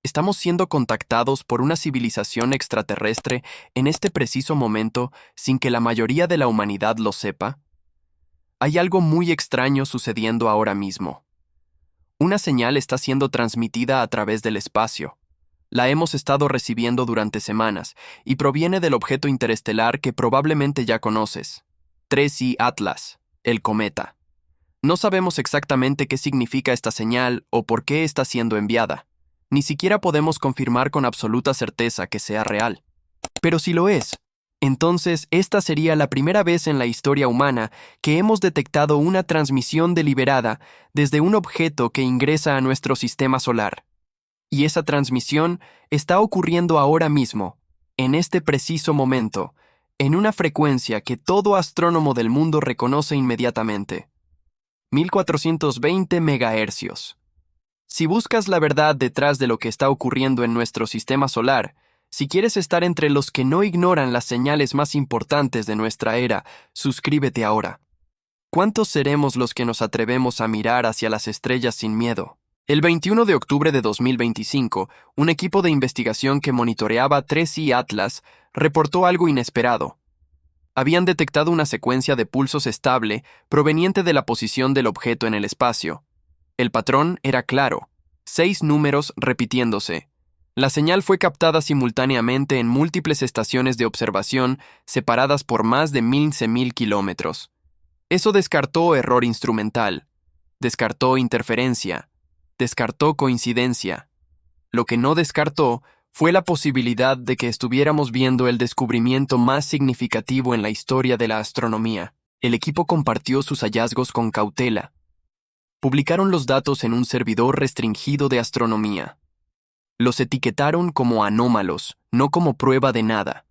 ¿Estamos siendo contactados por una civilización extraterrestre en este preciso momento sin que la mayoría de la humanidad lo sepa? Hay algo muy extraño sucediendo ahora mismo. Una señal está siendo transmitida a través del espacio. La hemos estado recibiendo durante semanas y proviene del objeto interestelar que probablemente ya conoces, 3I Atlas, el cometa. No sabemos exactamente qué significa esta señal o por qué está siendo enviada. Ni siquiera podemos confirmar con absoluta certeza que sea real. Pero si lo es, entonces esta sería la primera vez en la historia humana que hemos detectado una transmisión deliberada desde un objeto que ingresa a nuestro sistema solar. Y esa transmisión está ocurriendo ahora mismo, en este preciso momento, en una frecuencia que todo astrónomo del mundo reconoce inmediatamente. 1420 megahercios. Si buscas la verdad detrás de lo que está ocurriendo en nuestro sistema solar, si quieres estar entre los que no ignoran las señales más importantes de nuestra era, suscríbete ahora. ¿Cuántos seremos los que nos atrevemos a mirar hacia las estrellas sin miedo? El 21 de octubre de 2025, un equipo de investigación que monitoreaba 3I Atlas reportó algo inesperado. Habían detectado una secuencia de pulsos estable proveniente de la posición del objeto en el espacio. El patrón era claro, 6 números repitiéndose. La señal fue captada simultáneamente en múltiples estaciones de observación separadas por más de 15.000 kilómetros. Eso descartó error instrumental, descartó interferencia, descartó coincidencia. Lo que no descartó fue la posibilidad de que estuviéramos viendo el descubrimiento más significativo en la historia de la astronomía. El equipo compartió sus hallazgos con cautela. Publicaron los datos en un servidor restringido de astronomía. Los etiquetaron como anómalos, no como prueba de nada.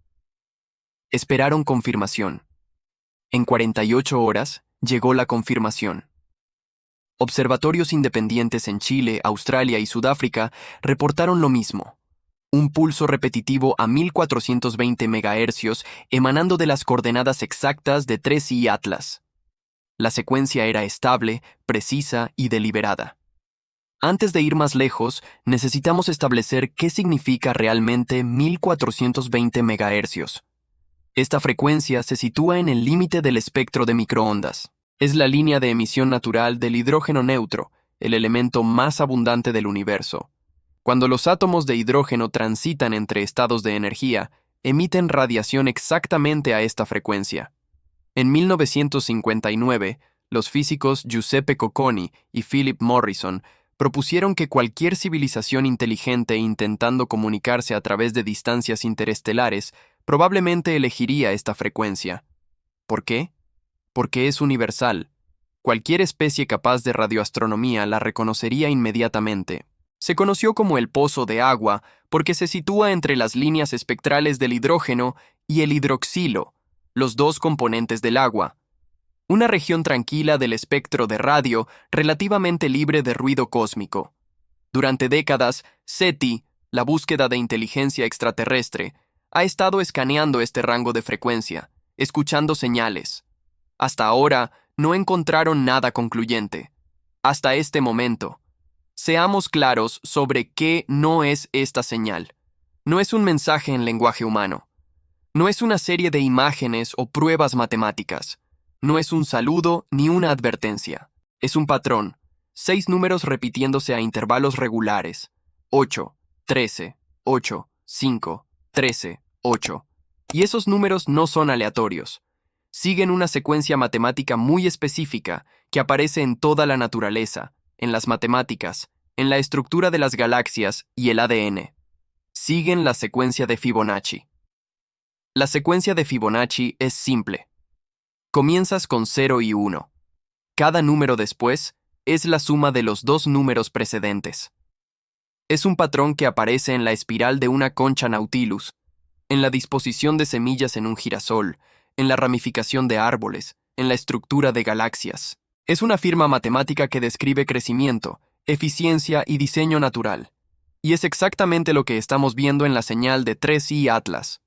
Esperaron confirmación. En 48 horas llegó la confirmación. Observatorios independientes en Chile, Australia y Sudáfrica reportaron lo mismo. Un pulso repetitivo a 1420 megahercios emanando de las coordenadas exactas de 3I Atlas. La secuencia era estable, precisa y deliberada. Antes de ir más lejos, necesitamos establecer qué significa realmente 1420 megahercios. Esta frecuencia se sitúa en el límite del espectro de microondas. Es la línea de emisión natural del hidrógeno neutro, el elemento más abundante del universo. Cuando los átomos de hidrógeno transitan entre estados de energía, emiten radiación exactamente a esta frecuencia. En 1959, los físicos Giuseppe Cocconi y Philip Morrison propusieron que cualquier civilización inteligente intentando comunicarse a través de distancias interestelares probablemente elegiría esta frecuencia. ¿Por qué? Porque es universal. Cualquier especie capaz de radioastronomía la reconocería inmediatamente. Se conoció como el pozo de agua porque se sitúa entre las líneas espectrales del hidrógeno y el hidroxilo, los dos componentes del agua. Una región tranquila del espectro de radio relativamente libre de ruido cósmico. Durante décadas, SETI, la búsqueda de inteligencia extraterrestre, ha estado escaneando este rango de frecuencia, escuchando señales. Hasta ahora, no encontraron nada concluyente. Hasta este momento. Seamos claros sobre qué no es esta señal. No es un mensaje en lenguaje humano. No es una serie de imágenes o pruebas matemáticas. No es un saludo ni una advertencia. Es un patrón. 6 números repitiéndose a intervalos regulares. 8, 13, 8, 5, 13, 8. Y esos números no son aleatorios. Siguen una secuencia matemática muy específica que aparece en toda la naturaleza, en las matemáticas, en la estructura de las galaxias y el ADN. Siguen la secuencia de Fibonacci. La secuencia de Fibonacci es simple. Comienzas con 0 y 1. Cada número después es la suma de los dos números precedentes. Es un patrón que aparece en la espiral de una concha Nautilus, en la disposición de semillas en un girasol, en la ramificación de árboles, en la estructura de galaxias. Es una firma matemática que describe crecimiento, eficiencia y diseño natural. Y es exactamente lo que estamos viendo en la señal de 3I Atlas.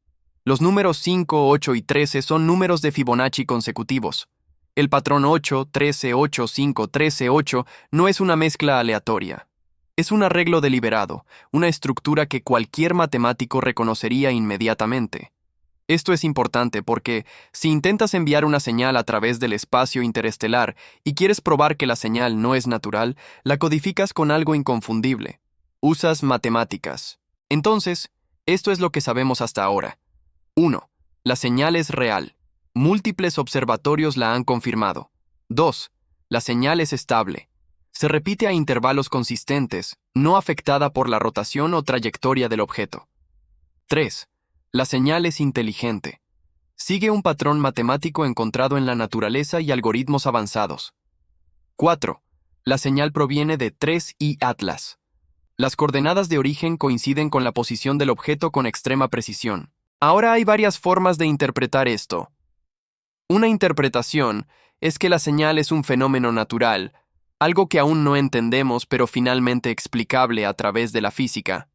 Los números 5, 8 y 13 son números de Fibonacci consecutivos. El patrón 8, 13, 8, 5, 13, 8 no es una mezcla aleatoria. Es un arreglo deliberado, una estructura que cualquier matemático reconocería inmediatamente. Esto es importante porque, si intentas enviar una señal a través del espacio interestelar y quieres probar que la señal no es natural, la codificas con algo inconfundible. Usas matemáticas. Entonces, esto es lo que sabemos hasta ahora. 1. La señal es real. Múltiples observatorios la han confirmado. 2. La señal es estable. Se repite a intervalos consistentes, no afectada por la rotación o trayectoria del objeto. 3. La señal es inteligente. Sigue un patrón matemático encontrado en la naturaleza y algoritmos avanzados. 4. La señal proviene de 3I Atlas. Las coordenadas de origen coinciden con la posición del objeto con extrema precisión. Ahora hay varias formas de interpretar esto. Una interpretación es que la señal es un fenómeno natural, algo que aún no entendemos pero finalmente explicable a través de la física.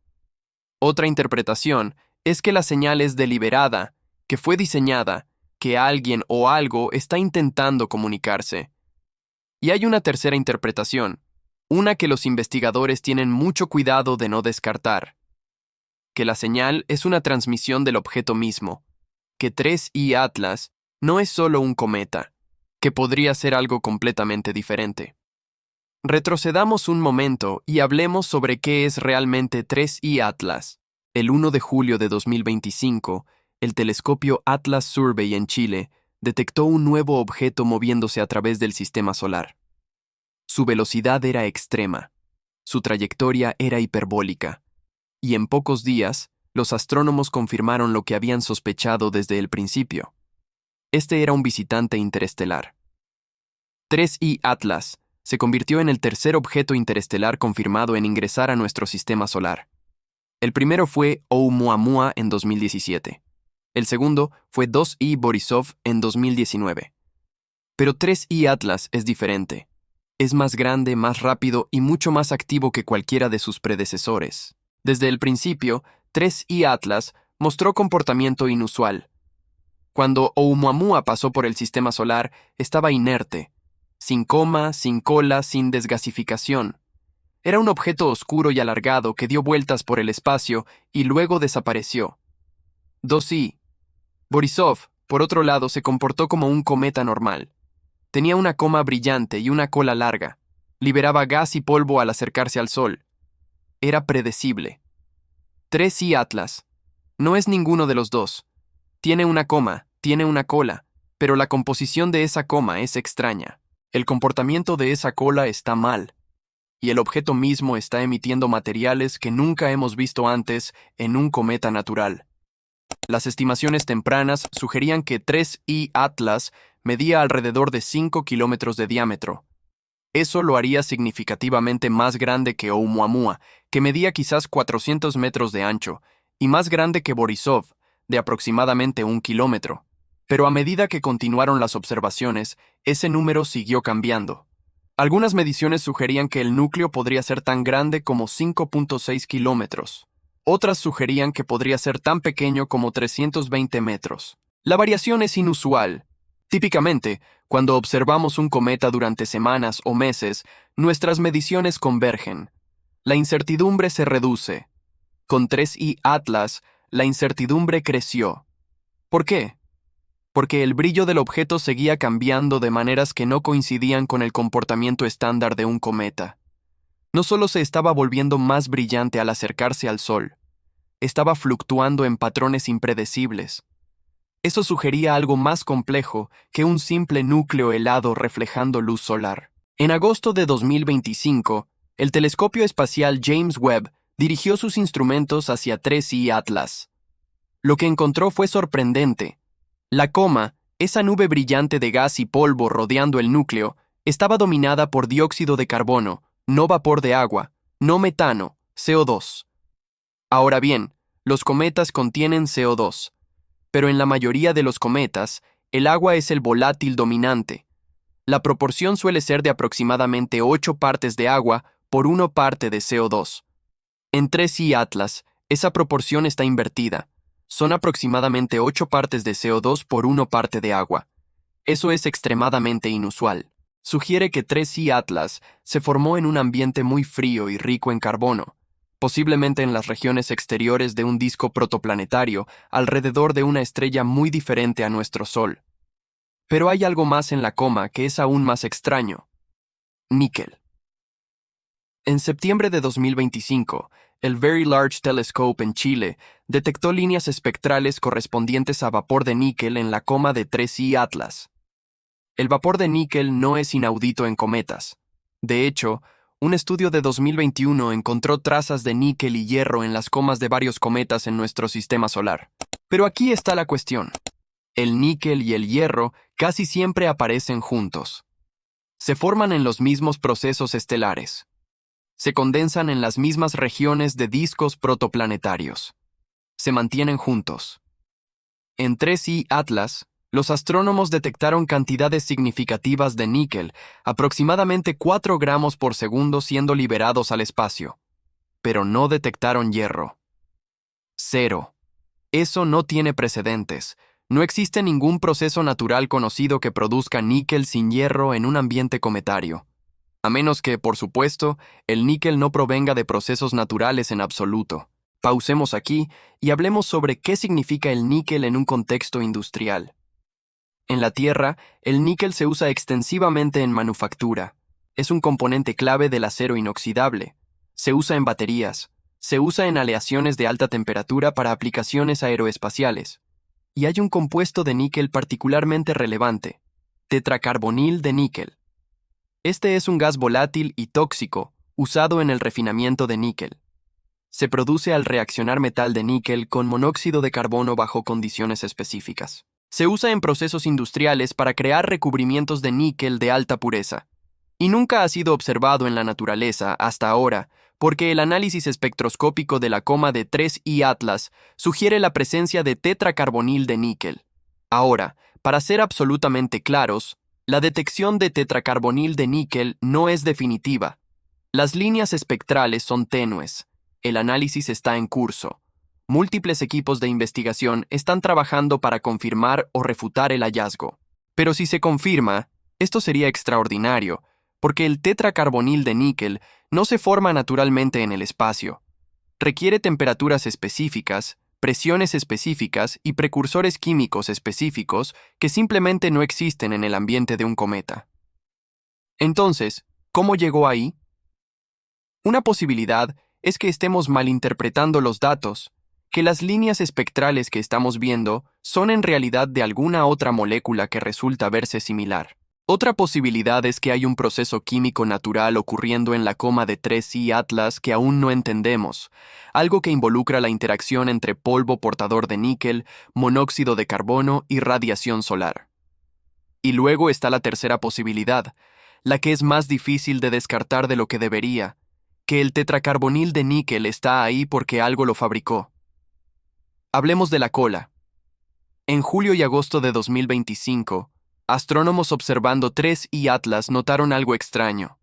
Otra interpretación es que la señal es deliberada, que fue diseñada, que alguien o algo está intentando comunicarse. Y hay una tercera interpretación, una que los investigadores tienen mucho cuidado de no descartar, que la señal es una transmisión del objeto mismo, que 3I Atlas no es solo un cometa, que podría ser algo completamente diferente. Retrocedamos un momento y hablemos sobre qué es realmente 3I Atlas. El 1 de julio de 2025, el telescopio Atlas Survey en Chile detectó un nuevo objeto moviéndose a través del sistema solar. Su velocidad era extrema, su trayectoria era hiperbólica, y en pocos días, los astrónomos confirmaron lo que habían sospechado desde el principio. Este era un visitante interestelar. 3I Atlas se convirtió en el tercer objeto interestelar confirmado en ingresar a nuestro sistema solar. El primero fue Oumuamua en 2017. El segundo fue 2I Borisov en 2019. Pero 3I Atlas es diferente. Es más grande, más rápido y mucho más activo que cualquiera de sus predecesores. Desde el principio, 3I Atlas mostró comportamiento inusual. Cuando Oumuamua pasó por el sistema solar, estaba inerte, sin coma, sin cola, sin desgasificación. Era un objeto oscuro y alargado que dio vueltas por el espacio y luego desapareció. 2I. Borisov, por otro lado, se comportó como un cometa normal. Tenía una coma brillante y una cola larga. Liberaba gas y polvo al acercarse al Sol. Era predecible. 3I Atlas. No es ninguno de los dos. Tiene una coma, tiene una cola, pero la composición de esa coma es extraña. El comportamiento de esa cola está mal, y el objeto mismo está emitiendo materiales que nunca hemos visto antes en un cometa natural. Las estimaciones tempranas sugerían que 3I Atlas medía alrededor de 5 kilómetros de diámetro. Eso lo haría significativamente más grande que Oumuamua, que medía quizás 400 metros de ancho, y más grande que Borisov, de aproximadamente 1 kilómetro. Pero a medida que continuaron las observaciones, ese número siguió cambiando. Algunas mediciones sugerían que el núcleo podría ser tan grande como 5.6 kilómetros. Otras sugerían que podría ser tan pequeño como 320 metros. La variación es inusual. Típicamente, cuando observamos un cometa durante semanas o meses, nuestras mediciones convergen. La incertidumbre se reduce. Con 3I Atlas, la incertidumbre creció. ¿Por qué? Porque el brillo del objeto seguía cambiando de maneras que no coincidían con el comportamiento estándar de un cometa. No solo se estaba volviendo más brillante al acercarse al Sol, estaba fluctuando en patrones impredecibles. Eso sugería algo más complejo que un simple núcleo helado reflejando luz solar. En agosto de 2025, el telescopio espacial James Webb dirigió sus instrumentos hacia 3I Atlas. Lo que encontró fue sorprendente. La coma, esa nube brillante de gas y polvo rodeando el núcleo, estaba dominada por dióxido de carbono, no vapor de agua, no metano, CO2. Ahora bien, los cometas contienen CO2, pero en la mayoría de los cometas, el agua es el volátil dominante. La proporción suele ser de aproximadamente 8 partes de agua por 1 parte de CO2. En 3I Atlas, esa proporción está invertida. Son aproximadamente 8 partes de CO2 por 1 parte de agua. Eso es extremadamente inusual. sugiere que 3i Atlas se formó en un ambiente muy frío y rico en carbono, posiblemente en las regiones exteriores de un disco protoplanetario alrededor de una estrella muy diferente a nuestro Sol. Pero hay algo más en la coma que es aún más extraño: níquel. En septiembre de 2025, el Very Large Telescope en Chile detectó líneas espectrales correspondientes a vapor de níquel en la coma de 3i Atlas. El vapor de níquel no es inaudito en cometas. De hecho, un estudio de 2021 encontró trazas de níquel y hierro en las comas de varios cometas en nuestro sistema solar. Pero aquí está la cuestión. El níquel y el hierro casi siempre aparecen juntos. Se forman en los mismos procesos estelares. Se condensan en las mismas regiones de discos protoplanetarios. Se mantienen juntos. En 3i Atlas, los astrónomos detectaron cantidades significativas de níquel, aproximadamente 4 gramos por segundo siendo liberados al espacio. Pero no detectaron hierro. 0. Eso no tiene precedentes. No existe ningún proceso natural conocido que produzca níquel sin hierro en un ambiente cometario. A menos que, por supuesto, el níquel no provenga de procesos naturales en absoluto. Pausemos aquí y hablemos sobre qué significa el níquel en un contexto industrial. En la Tierra, el níquel se usa extensivamente en manufactura. Es un componente clave del acero inoxidable. Se usa en baterías. Se usa en aleaciones de alta temperatura para aplicaciones aeroespaciales. Y hay un compuesto de níquel particularmente relevante: tetracarbonil de níquel. Este es un gas volátil y tóxico, usado en el refinamiento de níquel. Se produce al reaccionar metal de níquel con monóxido de carbono bajo condiciones específicas. Se usa en procesos industriales para crear recubrimientos de níquel de alta pureza. Y nunca ha sido observado en la naturaleza hasta ahora, porque el análisis espectroscópico de la coma de 3i Atlas sugiere la presencia de tetracarbonil de níquel. Ahora, para ser absolutamente claros, la detección de tetracarbonil de níquel no es definitiva. Las líneas espectrales son tenues. El análisis está en curso. Múltiples equipos de investigación están trabajando para confirmar o refutar el hallazgo. Pero si se confirma, esto sería extraordinario, porque el tetracarbonil de níquel no se forma naturalmente en el espacio. Requiere temperaturas específicas, presiones específicas y precursores químicos específicos que simplemente no existen en el ambiente de un cometa. Entonces, ¿cómo llegó ahí? Una posibilidad es que estemos malinterpretando los datos, que las líneas espectrales que estamos viendo son en realidad de alguna otra molécula que resulta verse similar. Otra posibilidad es que hay un proceso químico natural ocurriendo en la coma de 3i Atlas que aún no entendemos, algo que involucra la interacción entre polvo portador de níquel, monóxido de carbono y radiación solar. Y luego está la tercera posibilidad, la que es más difícil de descartar de lo que debería, que el tetracarbonil de níquel está ahí porque algo lo fabricó. Hablemos de la cola. En julio y agosto de 2025, astrónomos observando 3i Atlas notaron algo extraño.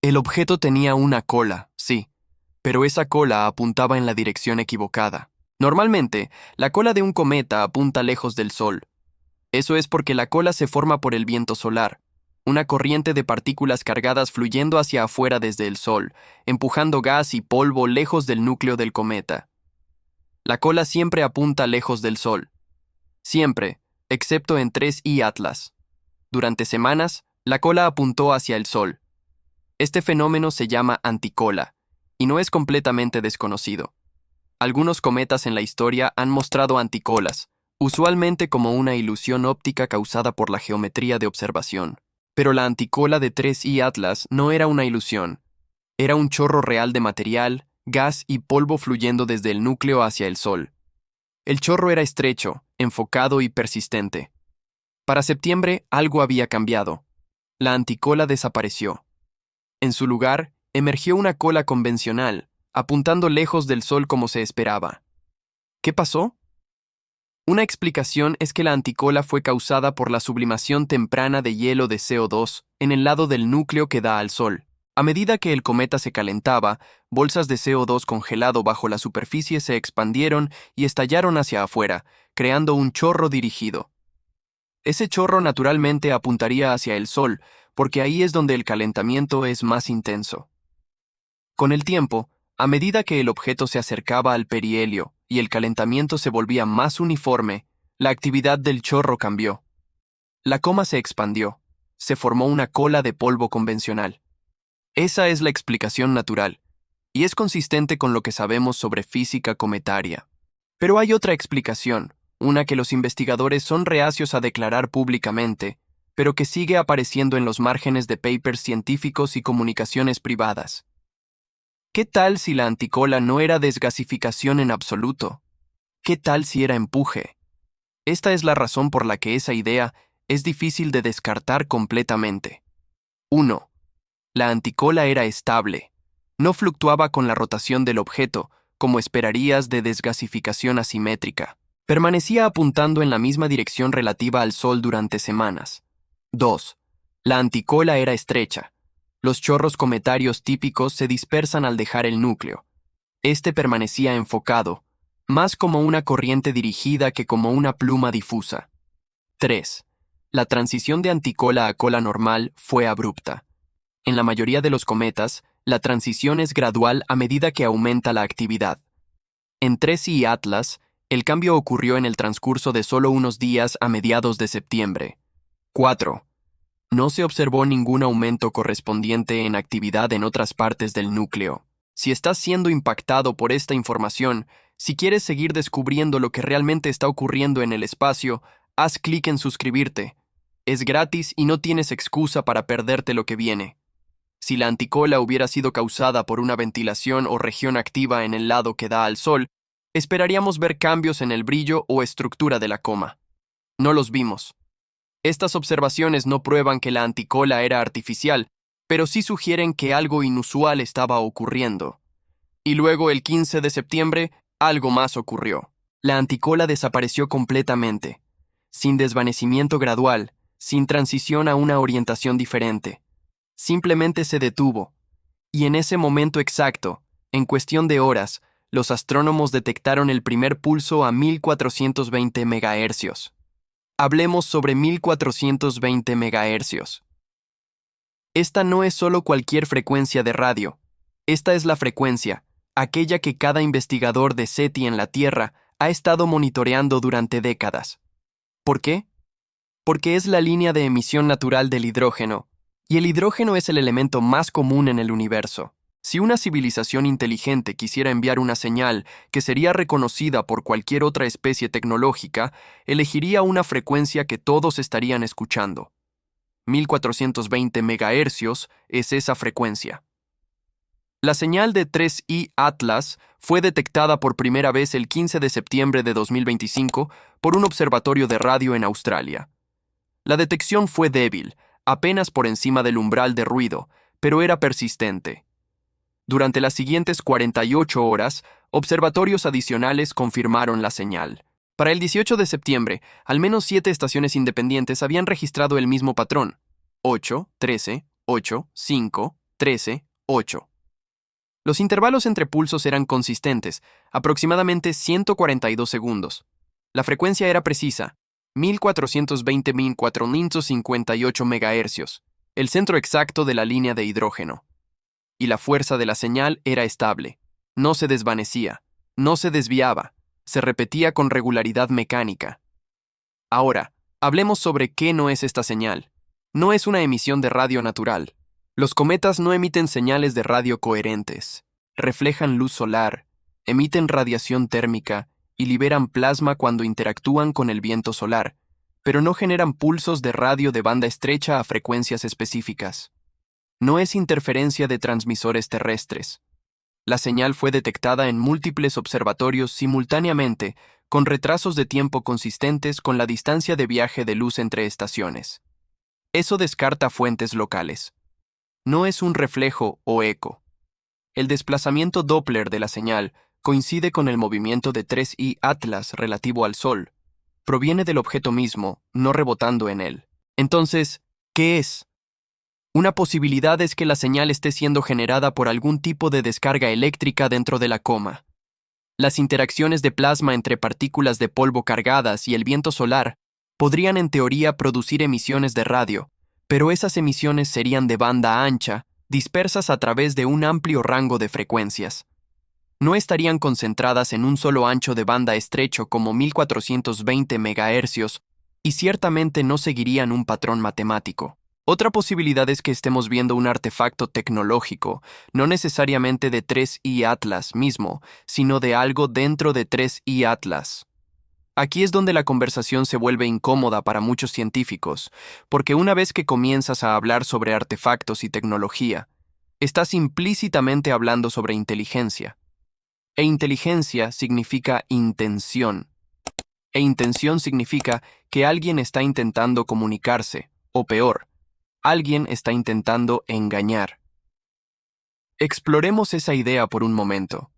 El objeto tenía una cola, sí, pero esa cola apuntaba en la dirección equivocada. Normalmente, la cola de un cometa apunta lejos del Sol. Eso es porque la cola se forma por el viento solar, una corriente de partículas cargadas fluyendo hacia afuera desde el Sol, empujando gas y polvo lejos del núcleo del cometa. La cola siempre apunta lejos del Sol. Siempre, excepto en 3i Atlas. Durante semanas, la cola apuntó hacia el Sol. Este fenómeno se llama anticola, y no es completamente desconocido. Algunos cometas en la historia han mostrado anticolas, usualmente como una ilusión óptica causada por la geometría de observación. Pero la anticola de 3i Atlas no era una ilusión. Era un chorro real de material, gas y polvo fluyendo desde el núcleo hacia el Sol. El chorro era estrecho, enfocado y persistente. Para septiembre, algo había cambiado. La anticola desapareció. En su lugar, emergió una cola convencional, apuntando lejos del Sol como se esperaba. ¿Qué pasó? Una explicación es que la anticola fue causada por la sublimación temprana de hielo de CO2 en el lado del núcleo que da al Sol. A medida que el cometa se calentaba, bolsas de CO2 congelado bajo la superficie se expandieron y estallaron hacia afuera, creando un chorro dirigido. Ese chorro naturalmente apuntaría hacia el Sol, porque ahí es donde el calentamiento es más intenso. Con el tiempo, a medida que el objeto se acercaba al perihelio y el calentamiento se volvía más uniforme, la actividad del chorro cambió. La coma se expandió, se formó una cola de polvo convencional. Esa es la explicación natural, y es consistente con lo que sabemos sobre física cometaria. Pero hay otra explicación, una que los investigadores son reacios a declarar públicamente, pero que sigue apareciendo en los márgenes de papers científicos y comunicaciones privadas. ¿Qué tal si la anticola no era desgasificación en absoluto? ¿Qué tal si era empuje? Esta es la razón por la que esa idea es difícil de descartar completamente. 1. La anticola era estable. No fluctuaba con la rotación del objeto, como esperarías de desgasificación asimétrica. Permanecía apuntando en la misma dirección relativa al Sol durante semanas. 2. La anticola era estrecha. Los chorros cometarios típicos se dispersan al dejar el núcleo. Este permanecía enfocado, más como una corriente dirigida que como una pluma difusa. 3. La transición de anticola a cola normal fue abrupta. En la mayoría de los cometas, la transición es gradual a medida que aumenta la actividad. En 3I y Atlas, el cambio ocurrió en el transcurso de solo unos días a mediados de septiembre. 4. No se observó ningún aumento correspondiente en actividad en otras partes del núcleo. Si estás siendo impactado por esta información, si quieres seguir descubriendo lo que realmente está ocurriendo en el espacio, haz clic en suscribirte. Es gratis y no tienes excusa para perderte lo que viene. Si la anticola hubiera sido causada por una ventilación o región activa en el lado que da al Sol, esperaríamos ver cambios en el brillo o estructura de la coma. No los vimos. Estas observaciones no prueban que la anticola era artificial, pero sí sugieren que algo inusual estaba ocurriendo. Y luego, el 15 de septiembre, algo más ocurrió. La anticola desapareció completamente, sin desvanecimiento gradual, sin transición a una orientación diferente. Simplemente se detuvo. Y en ese momento exacto, en cuestión de horas, los astrónomos detectaron el primer pulso a 1420 MHz. Hablemos sobre 1420 MHz. Esta no es solo cualquier frecuencia de radio. Esta es la frecuencia, aquella que cada investigador de SETI en la Tierra ha estado monitoreando durante décadas. ¿Por qué? Porque es la línea de emisión natural del hidrógeno, y el hidrógeno es el elemento más común en el universo. Si una civilización inteligente quisiera enviar una señal que sería reconocida por cualquier otra especie tecnológica, elegiría una frecuencia que todos estarían escuchando. 1420 MHz es esa frecuencia. La señal de 3I Atlas fue detectada por primera vez el 15 de septiembre de 2025 por un observatorio de radio en Australia. La detección fue débil, apenas por encima del umbral de ruido, pero era persistente. Durante las siguientes 48 horas, observatorios adicionales confirmaron la señal. Para el 18 de septiembre, al menos 7 estaciones independientes habían registrado el mismo patrón: 8, 13, 8, 5, 13, 8. Los intervalos entre pulsos eran consistentes, aproximadamente 142 segundos. La frecuencia era precisa, 1420-1458 MHz, el centro exacto de la línea de hidrógeno. Y la fuerza de la señal era estable. No se desvanecía, no se desviaba, se repetía con regularidad mecánica. Ahora, hablemos sobre qué no es esta señal. No es una emisión de radio natural. Los cometas no emiten señales de radio coherentes. Reflejan luz solar, emiten radiación térmica y liberan plasma cuando interactúan con el viento solar, pero no generan pulsos de radio de banda estrecha a frecuencias específicas. No es interferencia de transmisores terrestres. La señal fue detectada en múltiples observatorios simultáneamente, con retrasos de tiempo consistentes con la distancia de viaje de luz entre estaciones. Eso descarta fuentes locales. No es un reflejo o eco. El desplazamiento Doppler de la señal coincide con el movimiento de 3I Atlas relativo al Sol. Proviene del objeto mismo, no rebotando en él. Entonces, ¿qué es? Una posibilidad es que la señal esté siendo generada por algún tipo de descarga eléctrica dentro de la coma. Las interacciones de plasma entre partículas de polvo cargadas y el viento solar podrían en teoría producir emisiones de radio, pero esas emisiones serían de banda ancha, dispersas a través de un amplio rango de frecuencias. No estarían concentradas en un solo ancho de banda estrecho como 1420 MHz y ciertamente no seguirían un patrón matemático. Otra posibilidad es que estemos viendo un artefacto tecnológico, no necesariamente de 3i Atlas mismo, sino de algo dentro de 3i Atlas. Aquí es donde la conversación se vuelve incómoda para muchos científicos, porque una vez que comienzas a hablar sobre artefactos y tecnología, estás implícitamente hablando sobre inteligencia. E inteligencia significa intención. E intención significa que alguien está intentando comunicarse, o peor, alguien está intentando engañar. Exploremos esa idea por un momento.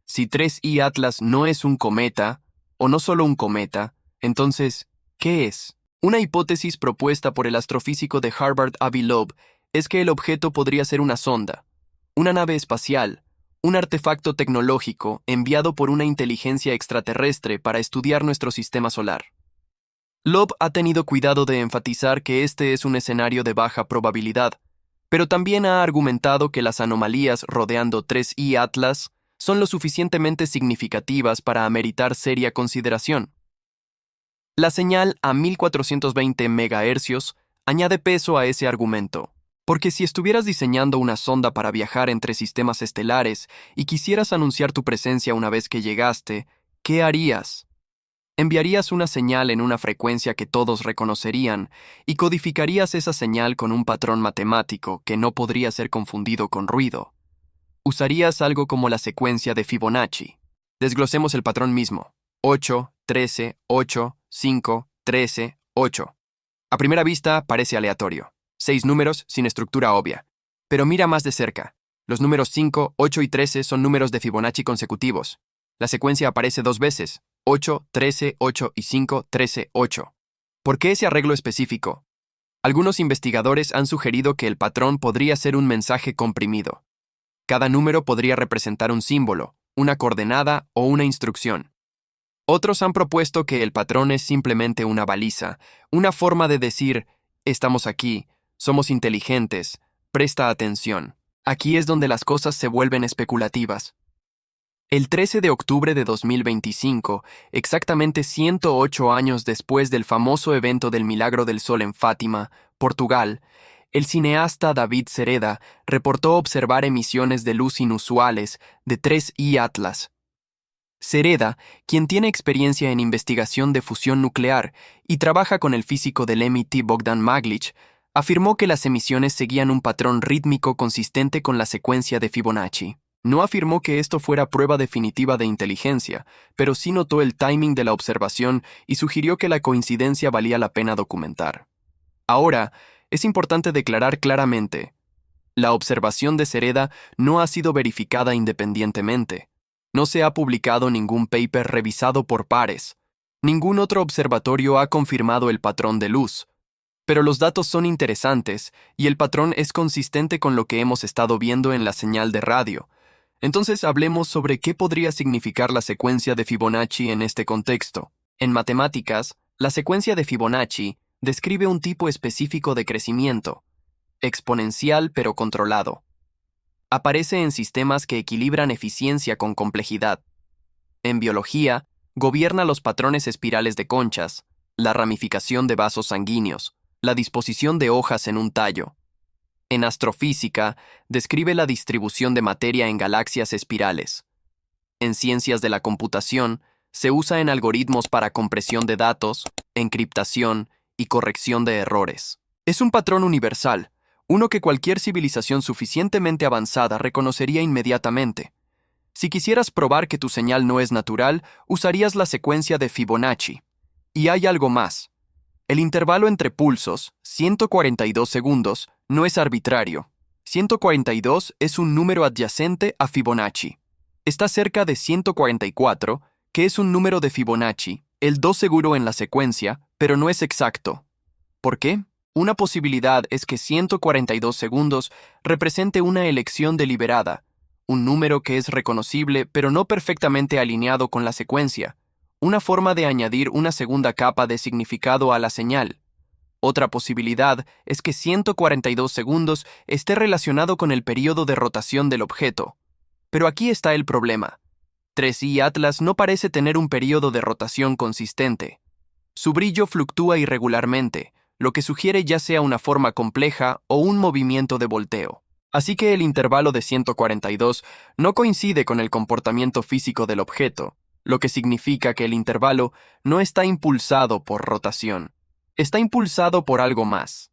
Si 3i Atlas no es un cometa, o no solo un cometa, entonces, ¿qué es? Una hipótesis propuesta por el astrofísico de Harvard Avi Loeb es que el objeto podría ser una sonda, una nave espacial, un artefacto tecnológico enviado por una inteligencia extraterrestre para estudiar nuestro sistema solar. Loeb ha tenido cuidado de enfatizar que este es un escenario de baja probabilidad, pero también ha argumentado que las anomalías rodeando 3i Atlas son lo suficientemente significativas para ameritar seria consideración. La señal a 1420 MHz añade peso a ese argumento, porque si estuvieras diseñando una sonda para viajar entre sistemas estelares y quisieras anunciar tu presencia una vez que llegaste, ¿qué harías? Enviarías una señal en una frecuencia que todos reconocerían y codificarías esa señal con un patrón matemático que no podría ser confundido con ruido. Usarías algo como la secuencia de Fibonacci. Desglosemos el patrón mismo. 8, 13, 8, 5, 13, 8. A primera vista parece aleatorio. 6 números sin estructura obvia. Pero mira más de cerca. Los números 5, 8 y 13 son números de Fibonacci consecutivos. La secuencia aparece 2 veces. 8, 13, 8 y 5, 13, 8. ¿Por qué ese arreglo específico? Algunos investigadores han sugerido que el patrón podría ser un mensaje comprimido. Cada número podría representar un símbolo, una coordenada o una instrucción. Otros han propuesto que el patrón es simplemente una baliza, una forma de decir, estamos aquí, somos inteligentes, presta atención. Aquí es donde las cosas se vuelven especulativas. El 13 de octubre de 2025, exactamente 108 años después del famoso evento del Milagro del Sol en Fátima, Portugal, el cineasta David Sereda reportó observar emisiones de luz inusuales de 3i Atlas. Sereda, quien tiene experiencia en investigación de fusión nuclear y trabaja con el físico del MIT Bogdan Maglich, afirmó que las emisiones seguían un patrón rítmico consistente con la secuencia de Fibonacci. No afirmó que esto fuera prueba definitiva de inteligencia, pero sí notó el timing de la observación y sugirió que la coincidencia valía la pena documentar. Ahora, es importante declarar claramente, la observación de Sereda no ha sido verificada independientemente. No se ha publicado ningún paper revisado por pares. Ningún otro observatorio ha confirmado el patrón de luz. Pero los datos son interesantes y el patrón es consistente con lo que hemos estado viendo en la señal de radio. Entonces hablemos sobre qué podría significar la secuencia de Fibonacci en este contexto. En matemáticas, la secuencia de Fibonacci describe un tipo específico de crecimiento, exponencial pero controlado. Aparece en sistemas que equilibran eficiencia con complejidad. En biología, gobierna los patrones espirales de conchas, la ramificación de vasos sanguíneos, la disposición de hojas en un tallo. En astrofísica, describe la distribución de materia en galaxias espirales. En ciencias de la computación, se usa en algoritmos para compresión de datos, encriptación y corrección de errores. Es un patrón universal, uno que cualquier civilización suficientemente avanzada reconocería inmediatamente. Si quisieras probar que tu señal no es natural, usarías la secuencia de Fibonacci. Y hay algo más. El intervalo entre pulsos, 142 segundos, no es arbitrario. 142 es un número adyacente a Fibonacci. Está cerca de 144, que es un número de Fibonacci, el 2 seguro en la secuencia, pero no es exacto. ¿Por qué? Una posibilidad es que 142 segundos represente una elección deliberada, un número que es reconocible pero no perfectamente alineado con la secuencia, una forma de añadir una segunda capa de significado a la señal. Otra posibilidad es que 142 segundos esté relacionado con el periodo de rotación del objeto. Pero aquí está el problema. 3i Atlas no parece tener un periodo de rotación consistente. Su brillo fluctúa irregularmente, lo que sugiere ya sea una forma compleja o un movimiento de volteo. Así que el intervalo de 142 no coincide con el comportamiento físico del objeto, lo que significa que el intervalo no está impulsado por rotación. Está impulsado por algo más.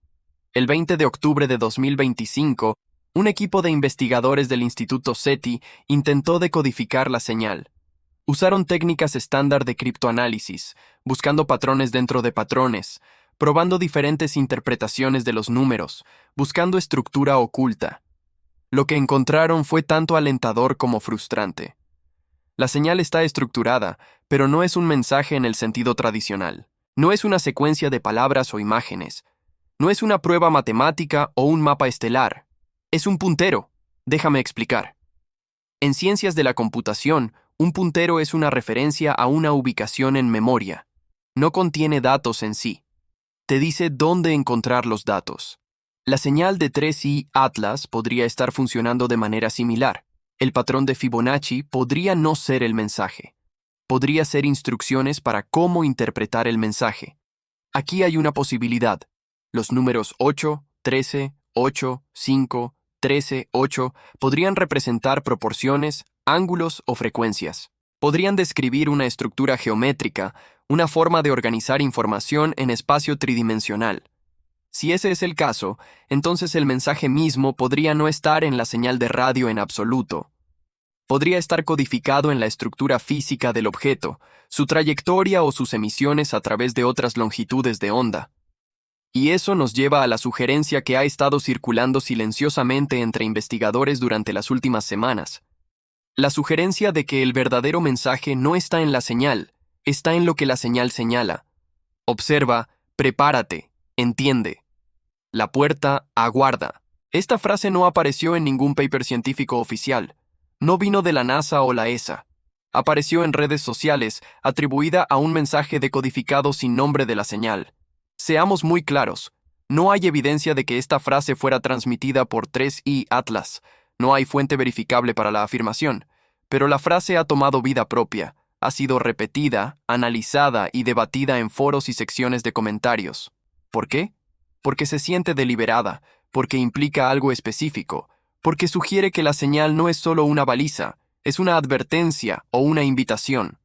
El 20 de octubre de 2025, un equipo de investigadores del Instituto SETI intentó decodificar la señal. Usaron técnicas estándar de criptoanálisis, buscando patrones dentro de patrones, probando diferentes interpretaciones de los números, buscando estructura oculta. Lo que encontraron fue tanto alentador como frustrante. La señal está estructurada, pero no es un mensaje en el sentido tradicional. No es una secuencia de palabras o imágenes. No es una prueba matemática o un mapa estelar. Es un puntero. Déjame explicar. En ciencias de la computación, un puntero es una referencia a una ubicación en memoria. No contiene datos en sí. Te dice dónde encontrar los datos. La señal de 3i Atlas podría estar funcionando de manera similar. El patrón de Fibonacci podría no ser el mensaje. Podría ser instrucciones para cómo interpretar el mensaje. Aquí hay una posibilidad. Los números 8, 13, 8, 5, 13, 8 podrían representar proporciones, ángulos o frecuencias. Podrían describir una estructura geométrica, una forma de organizar información en espacio tridimensional. Si ese es el caso, entonces el mensaje mismo podría no estar en la señal de radio en absoluto. Podría estar codificado en la estructura física del objeto, su trayectoria o sus emisiones a través de otras longitudes de onda. Y eso nos lleva a la sugerencia que ha estado circulando silenciosamente entre investigadores durante las últimas semanas. La sugerencia de que el verdadero mensaje no está en la señal, está en lo que la señal señala. Observa, prepárate, entiende. La puerta aguarda. Esta frase no apareció en ningún paper científico oficial. No vino de la NASA o la ESA. Apareció en redes sociales, atribuida a un mensaje decodificado sin nombre de la señal. Seamos muy claros, no hay evidencia de que esta frase fuera transmitida por 3i Atlas. No hay fuente verificable para la afirmación, pero la frase ha tomado vida propia, ha sido repetida, analizada y debatida en foros y secciones de comentarios. ¿Por qué? Porque se siente deliberada, porque implica algo específico, porque sugiere que la señal no es solo una baliza, es una advertencia o una invitación.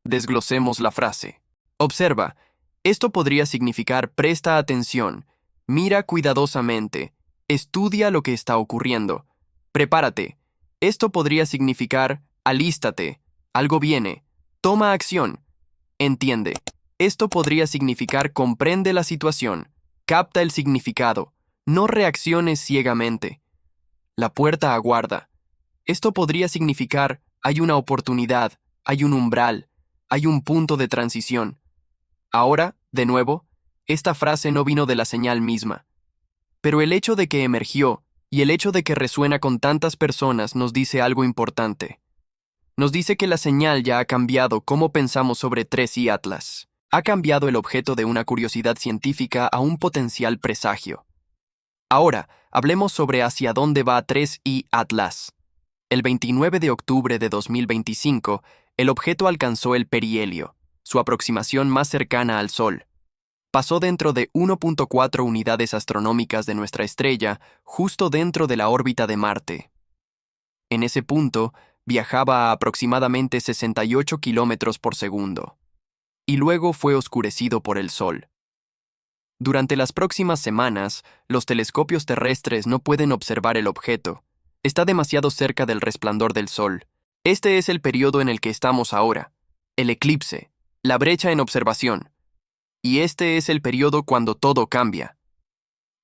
Desglosemos la frase. Observa, esto podría significar presta atención, mira cuidadosamente, estudia lo que está ocurriendo, prepárate. Esto podría significar alístate, algo viene, toma acción, entiende. Esto podría significar comprende la situación, capta el significado, no reacciones ciegamente. La puerta aguarda. Esto podría significar hay una oportunidad, hay un umbral, hay un punto de transición. Ahora, de nuevo, esta frase no vino de la señal misma. Pero el hecho de que emergió y el hecho de que resuena con tantas personas nos dice algo importante. Nos dice que la señal ya ha cambiado cómo pensamos sobre 3i Atlas. Ha cambiado el objeto de una curiosidad científica a un potencial presagio. Ahora, hablemos sobre hacia dónde va 3i Atlas. El 29 de octubre de 2025, el objeto alcanzó el perihelio, su aproximación más cercana al Sol. Pasó dentro de 1.4 unidades astronómicas de nuestra estrella, justo dentro de la órbita de Marte. En ese punto, viajaba a aproximadamente 68 kilómetros por segundo. Y luego fue oscurecido por el Sol. Durante las próximas semanas, los telescopios terrestres no pueden observar el objeto. Está demasiado cerca del resplandor del Sol. Este es el periodo en el que estamos ahora. El eclipse, la brecha en observación. Y este es el periodo cuando todo cambia.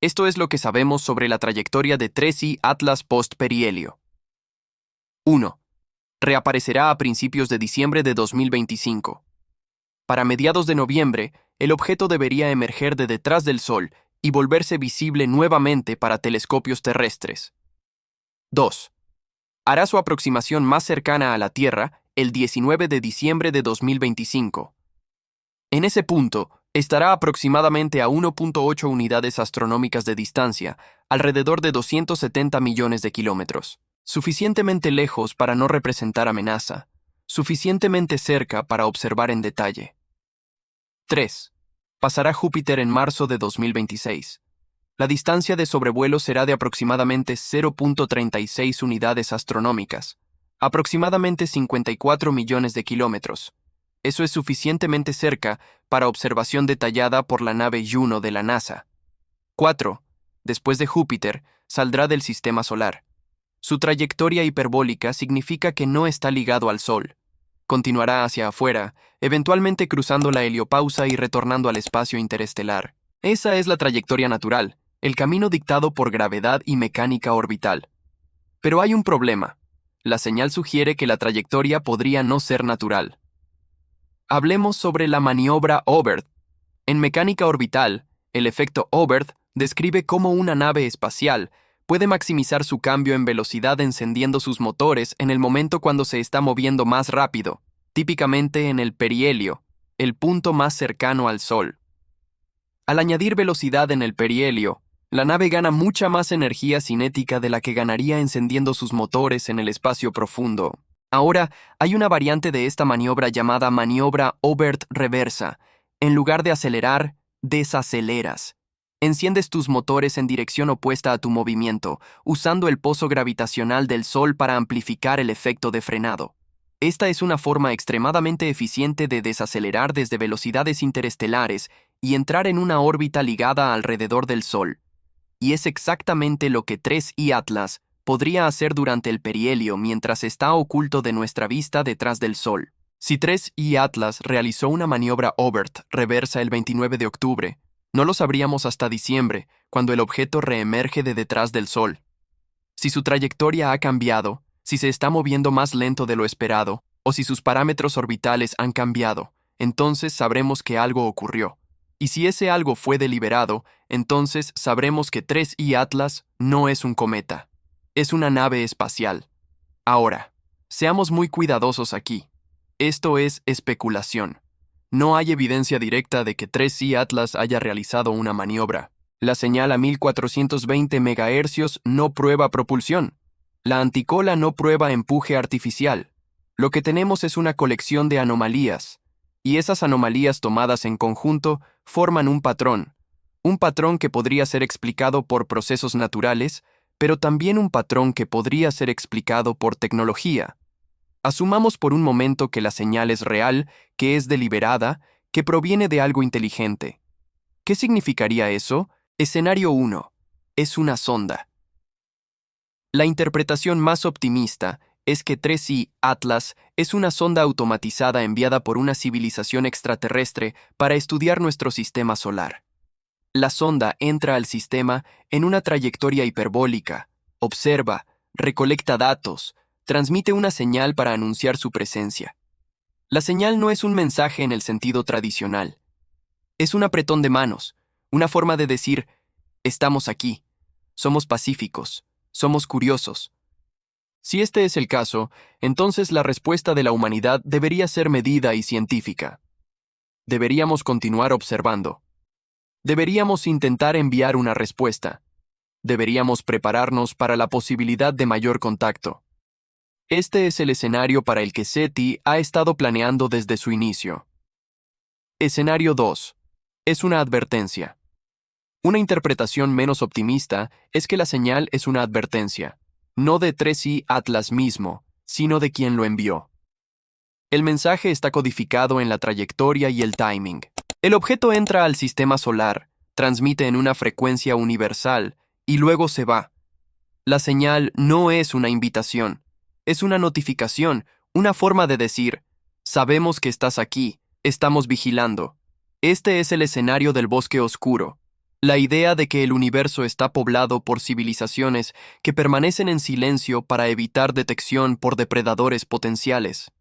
Esto es lo que sabemos sobre la trayectoria de 3i Atlas post-perihelio. 1. Reaparecerá a principios de diciembre de 2025. Para mediados de noviembre, el objeto debería emerger de detrás del Sol y volverse visible nuevamente para telescopios terrestres. 2. Hará su aproximación más cercana a la Tierra el 19 de diciembre de 2025. En ese punto, Estará aproximadamente a 1.8 unidades astronómicas de distancia, alrededor de 270 millones de kilómetros. Suficientemente lejos para no representar amenaza, suficientemente cerca para observar en detalle. 3. Pasará Júpiter en marzo de 2026. La distancia de sobrevuelo será de aproximadamente 0.36 unidades astronómicas, aproximadamente 54 millones de kilómetros. Eso es suficientemente cerca para observación detallada por la nave Juno de la NASA. 4. Después de Júpiter, saldrá del sistema solar. Su trayectoria hiperbólica significa que no está ligado al Sol. Continuará hacia afuera, eventualmente cruzando la heliopausa y retornando al espacio interestelar. Esa es la trayectoria natural, el camino dictado por gravedad y mecánica orbital. Pero hay un problema. La señal sugiere que la trayectoria podría no ser natural. Hablemos sobre la maniobra Oberth. En mecánica orbital, el efecto Oberth describe cómo una nave espacial puede maximizar su cambio en velocidad encendiendo sus motores en el momento cuando se está moviendo más rápido, típicamente en el perihelio, el punto más cercano al Sol. Al añadir velocidad en el perihelio, la nave gana mucha más energía cinética de la que ganaría encendiendo sus motores en el espacio profundo. Ahora, hay una variante de esta maniobra llamada maniobra Oberth reversa. En lugar de acelerar, desaceleras. Enciendes tus motores en dirección opuesta a tu movimiento, usando el pozo gravitacional del Sol para amplificar el efecto de frenado. Esta es una forma extremadamente eficiente de desacelerar desde velocidades interestelares y entrar en una órbita ligada alrededor del Sol. Y es exactamente lo que 3I Atlas podría hacer durante el perihelio mientras está oculto de nuestra vista detrás del Sol. Si 3I Atlas realizó una maniobra Oberth reversa el 29 de octubre, no lo sabríamos hasta diciembre, cuando el objeto reemerge de detrás del Sol. Si su trayectoria ha cambiado, si se está moviendo más lento de lo esperado, o si sus parámetros orbitales han cambiado, entonces sabremos que algo ocurrió. Y si ese algo fue deliberado, entonces sabremos que 3I Atlas no es un cometa. Es una nave espacial. Ahora, seamos muy cuidadosos aquí. Esto es especulación. No hay evidencia directa de que 3I Atlas haya realizado una maniobra. La señal a 1420 MHz no prueba propulsión. La anticola no prueba empuje artificial. Lo que tenemos es una colección de anomalías. Y esas anomalías tomadas en conjunto forman un patrón que podría ser explicado por procesos naturales, pero también un patrón que podría ser explicado por tecnología. Asumamos por un momento que la señal es real, que es deliberada, que proviene de algo inteligente. ¿Qué significaría eso? Escenario 1. Es una sonda. La interpretación más optimista es que 3I Atlas es una sonda automatizada enviada por una civilización extraterrestre para estudiar nuestro sistema solar. La sonda entra al sistema en una trayectoria hiperbólica, observa, recolecta datos, transmite una señal para anunciar su presencia. La señal no es un mensaje en el sentido tradicional. Es un apretón de manos, una forma de decir, estamos aquí, somos pacíficos, somos curiosos. Si este es el caso, entonces la respuesta de la humanidad debería ser medida y científica. Deberíamos continuar observando. Deberíamos intentar enviar una respuesta. Deberíamos prepararnos para la posibilidad de mayor contacto. Este es el escenario para el que SETI ha estado planeando desde su inicio. Escenario 2. Es una advertencia. Una interpretación menos optimista es que la señal es una advertencia, no de 3I Atlas mismo, sino de quien lo envió. El mensaje está codificado en la trayectoria y el timing. El objeto entra al sistema solar, transmite en una frecuencia universal y luego se va. La señal no es una invitación, es una notificación, una forma de decir, sabemos que estás aquí, estamos vigilando. Este es el escenario del bosque oscuro. La idea de que el universo está poblado por civilizaciones que permanecen en silencio para evitar detección por depredadores potenciales.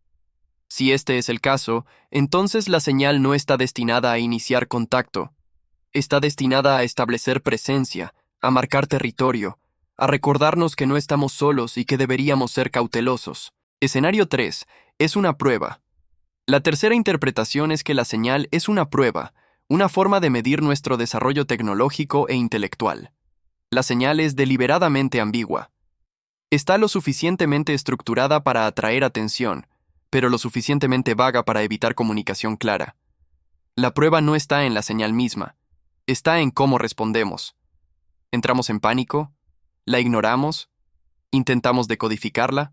Si este es el caso, entonces la señal no está destinada a iniciar contacto. Está destinada a establecer presencia, a marcar territorio, a recordarnos que no estamos solos y que deberíamos ser cautelosos. Escenario 3. Es una prueba. La tercera interpretación es que la señal es una prueba una forma de medir nuestro desarrollo tecnológico e intelectual. La señal es deliberadamente ambigua. Está lo suficientemente estructurada para atraer atención, pero lo suficientemente vaga para evitar comunicación clara. La prueba no está en la señal misma, está en cómo respondemos. ¿Entramos en pánico? ¿La ignoramos? ¿Intentamos decodificarla?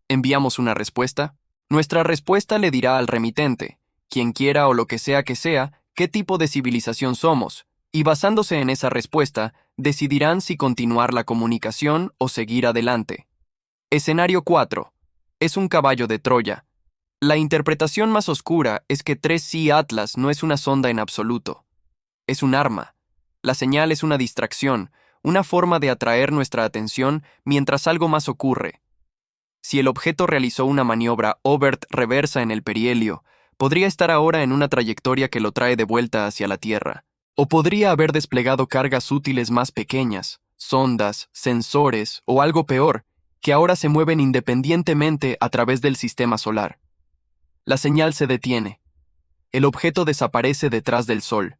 ¿Enviamos una respuesta? Nuestra respuesta le dirá al remitente, quien quiera o lo que sea, qué tipo de civilización somos, y basándose en esa respuesta, decidirán si continuar la comunicación o seguir adelante. Escenario 4. Es un caballo de Troya. La interpretación más oscura es que 3C Atlas no es una sonda en absoluto. Es un arma. La señal es una distracción, una forma de atraer nuestra atención mientras algo más ocurre. Si el objeto realizó una maniobra overt reversa en el perihelio, podría estar ahora en una trayectoria que lo trae de vuelta hacia la Tierra. O podría haber desplegado cargas útiles más pequeñas, sondas, sensores o algo peor, que ahora se mueven independientemente a través del sistema solar. La señal se detiene. El objeto desaparece detrás del Sol.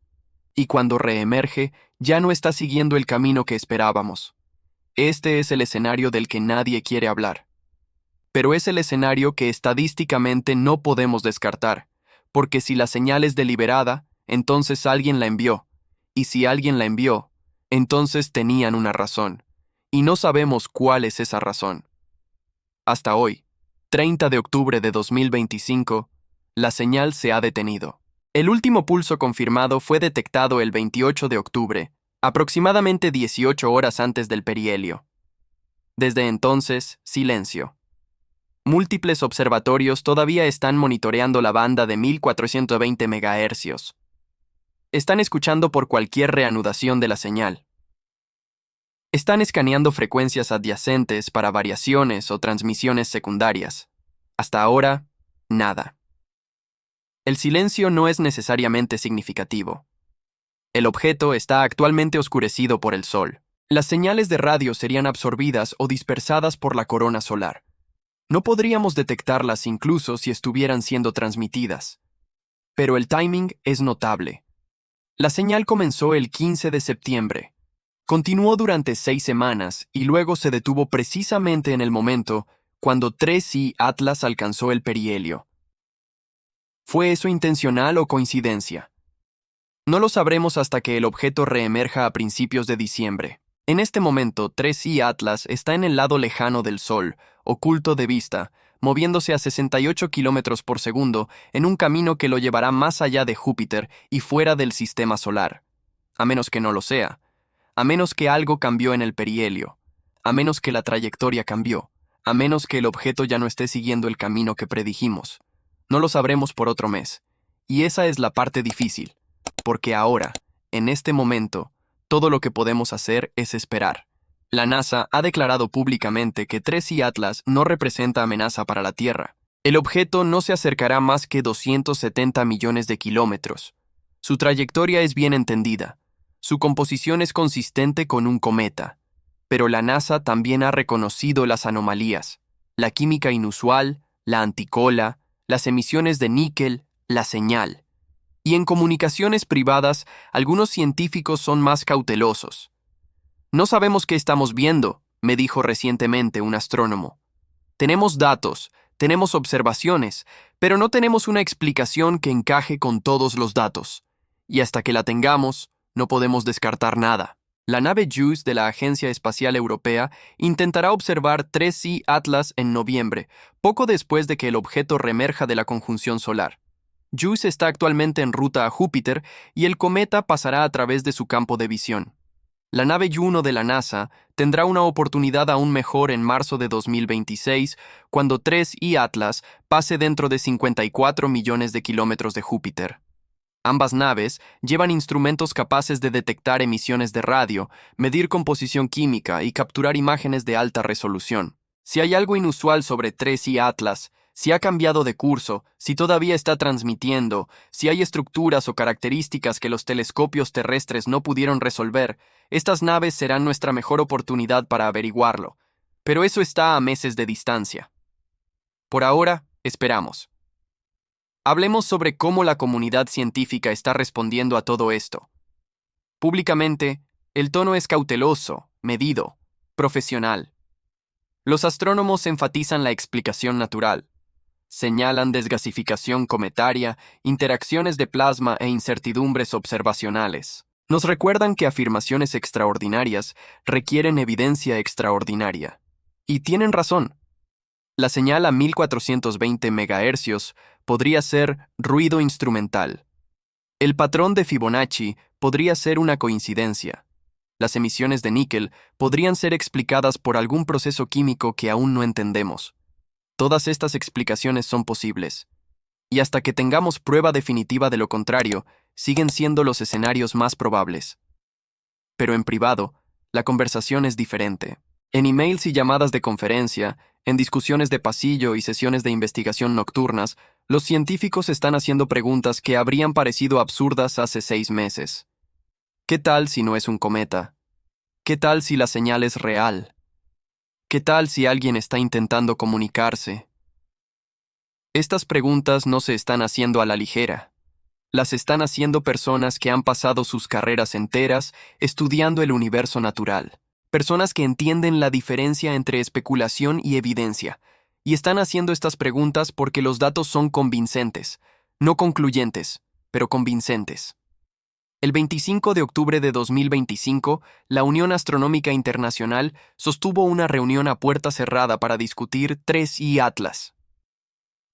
Y cuando reemerge, ya no está siguiendo el camino que esperábamos. Este es el escenario del que nadie quiere hablar. Pero es el escenario que estadísticamente no podemos descartar, porque si la señal es deliberada, entonces alguien la envió, y si alguien la envió, entonces tenían una razón, y no sabemos cuál es esa razón. Hasta hoy, 30 de octubre de 2025, la señal se ha detenido. El último pulso confirmado fue detectado el 28 de octubre, aproximadamente 18 horas antes del perihelio. Desde entonces, silencio. Múltiples observatorios todavía están monitoreando la banda de 1420 MHz. Están escuchando por cualquier reanudación de la señal. Están escaneando frecuencias adyacentes para variaciones o transmisiones secundarias. Hasta ahora, nada. El silencio no es necesariamente significativo. El objeto está actualmente oscurecido por el Sol. Las señales de radio serían absorbidas o dispersadas por la corona solar. No podríamos detectarlas incluso si estuvieran siendo transmitidas. Pero el timing es notable. La señal comenzó el 15 de septiembre. Continuó durante 6 semanas y luego se detuvo precisamente en el momento cuando 3C Atlas alcanzó el perihelio. ¿Fue eso intencional o coincidencia? No lo sabremos hasta que el objeto reemerja a principios de diciembre. En este momento, 3C Atlas está en el lado lejano del Sol, oculto de vista, moviéndose a 68 km por segundo en un camino que lo llevará más allá de Júpiter y fuera del sistema solar. A menos que no lo sea. A menos que algo cambió en el perihelio. A menos que la trayectoria cambió. A menos que el objeto ya no esté siguiendo el camino que predijimos. No lo sabremos por otro mes. Y esa es la parte difícil. Porque ahora, en este momento, todo lo que podemos hacer es esperar. La NASA ha declarado públicamente que 3C Atlas no representa amenaza para la Tierra. El objeto no se acercará más que 270 millones de kilómetros. Su trayectoria es bien entendida. Su composición es consistente con un cometa. Pero la NASA también ha reconocido las anomalías, la química inusual, la anticola, las emisiones de níquel, la señal. Y en comunicaciones privadas, algunos científicos son más cautelosos. No sabemos qué estamos viendo, me dijo recientemente un astrónomo. Tenemos datos, tenemos observaciones, pero no tenemos una explicación que encaje con todos los datos. Y hasta que la tengamos, no podemos descartar nada. La nave JUICE de la Agencia Espacial Europea intentará observar 3C Atlas en noviembre, poco después de que el objeto reemerja de la conjunción solar. JUICE está actualmente en ruta a Júpiter y el cometa pasará a través de su campo de visión. La nave Juno de la NASA tendrá una oportunidad aún mejor en marzo de 2026, cuando 3I Atlas pase dentro de 54 millones de kilómetros de Júpiter. Ambas naves llevan instrumentos capaces de detectar emisiones de radio, medir composición química y capturar imágenes de alta resolución. Si hay algo inusual sobre 3I Atlas, si ha cambiado de curso, si todavía está transmitiendo, si hay estructuras o características que los telescopios terrestres no pudieron resolver, estas naves serán nuestra mejor oportunidad para averiguarlo. Pero eso está a meses de distancia. Por ahora, esperamos. Hablemos sobre cómo la comunidad científica está respondiendo a todo esto. Públicamente, el tono es cauteloso, medido, profesional. Los astrónomos enfatizan la explicación natural. Señalan desgasificación cometaria, interacciones de plasma e incertidumbres observacionales. Nos recuerdan que afirmaciones extraordinarias requieren evidencia extraordinaria. Y tienen razón. La señal a 1420 MHz podría ser ruido instrumental. El patrón de Fibonacci podría ser una coincidencia. Las emisiones de níquel podrían ser explicadas por algún proceso químico que aún no entendemos. Todas estas explicaciones son posibles. Y hasta que tengamos prueba definitiva de lo contrario, siguen siendo los escenarios más probables. Pero en privado, la conversación es diferente. En emails y llamadas de conferencia, en discusiones de pasillo y sesiones de investigación nocturnas, los científicos están haciendo preguntas que habrían parecido absurdas hace 6 meses. ¿Qué tal si no es un cometa? ¿Qué tal si la señal es real? ¿Qué tal si alguien está intentando comunicarse? Estas preguntas no se están haciendo a la ligera. Las están haciendo personas que han pasado sus carreras enteras estudiando el universo natural. Personas que entienden la diferencia entre especulación y evidencia, y están haciendo estas preguntas porque los datos son convincentes, no concluyentes, pero convincentes. El 25 de octubre de 2025, la Unión Astronómica Internacional sostuvo una reunión a puerta cerrada para discutir 3I Atlas.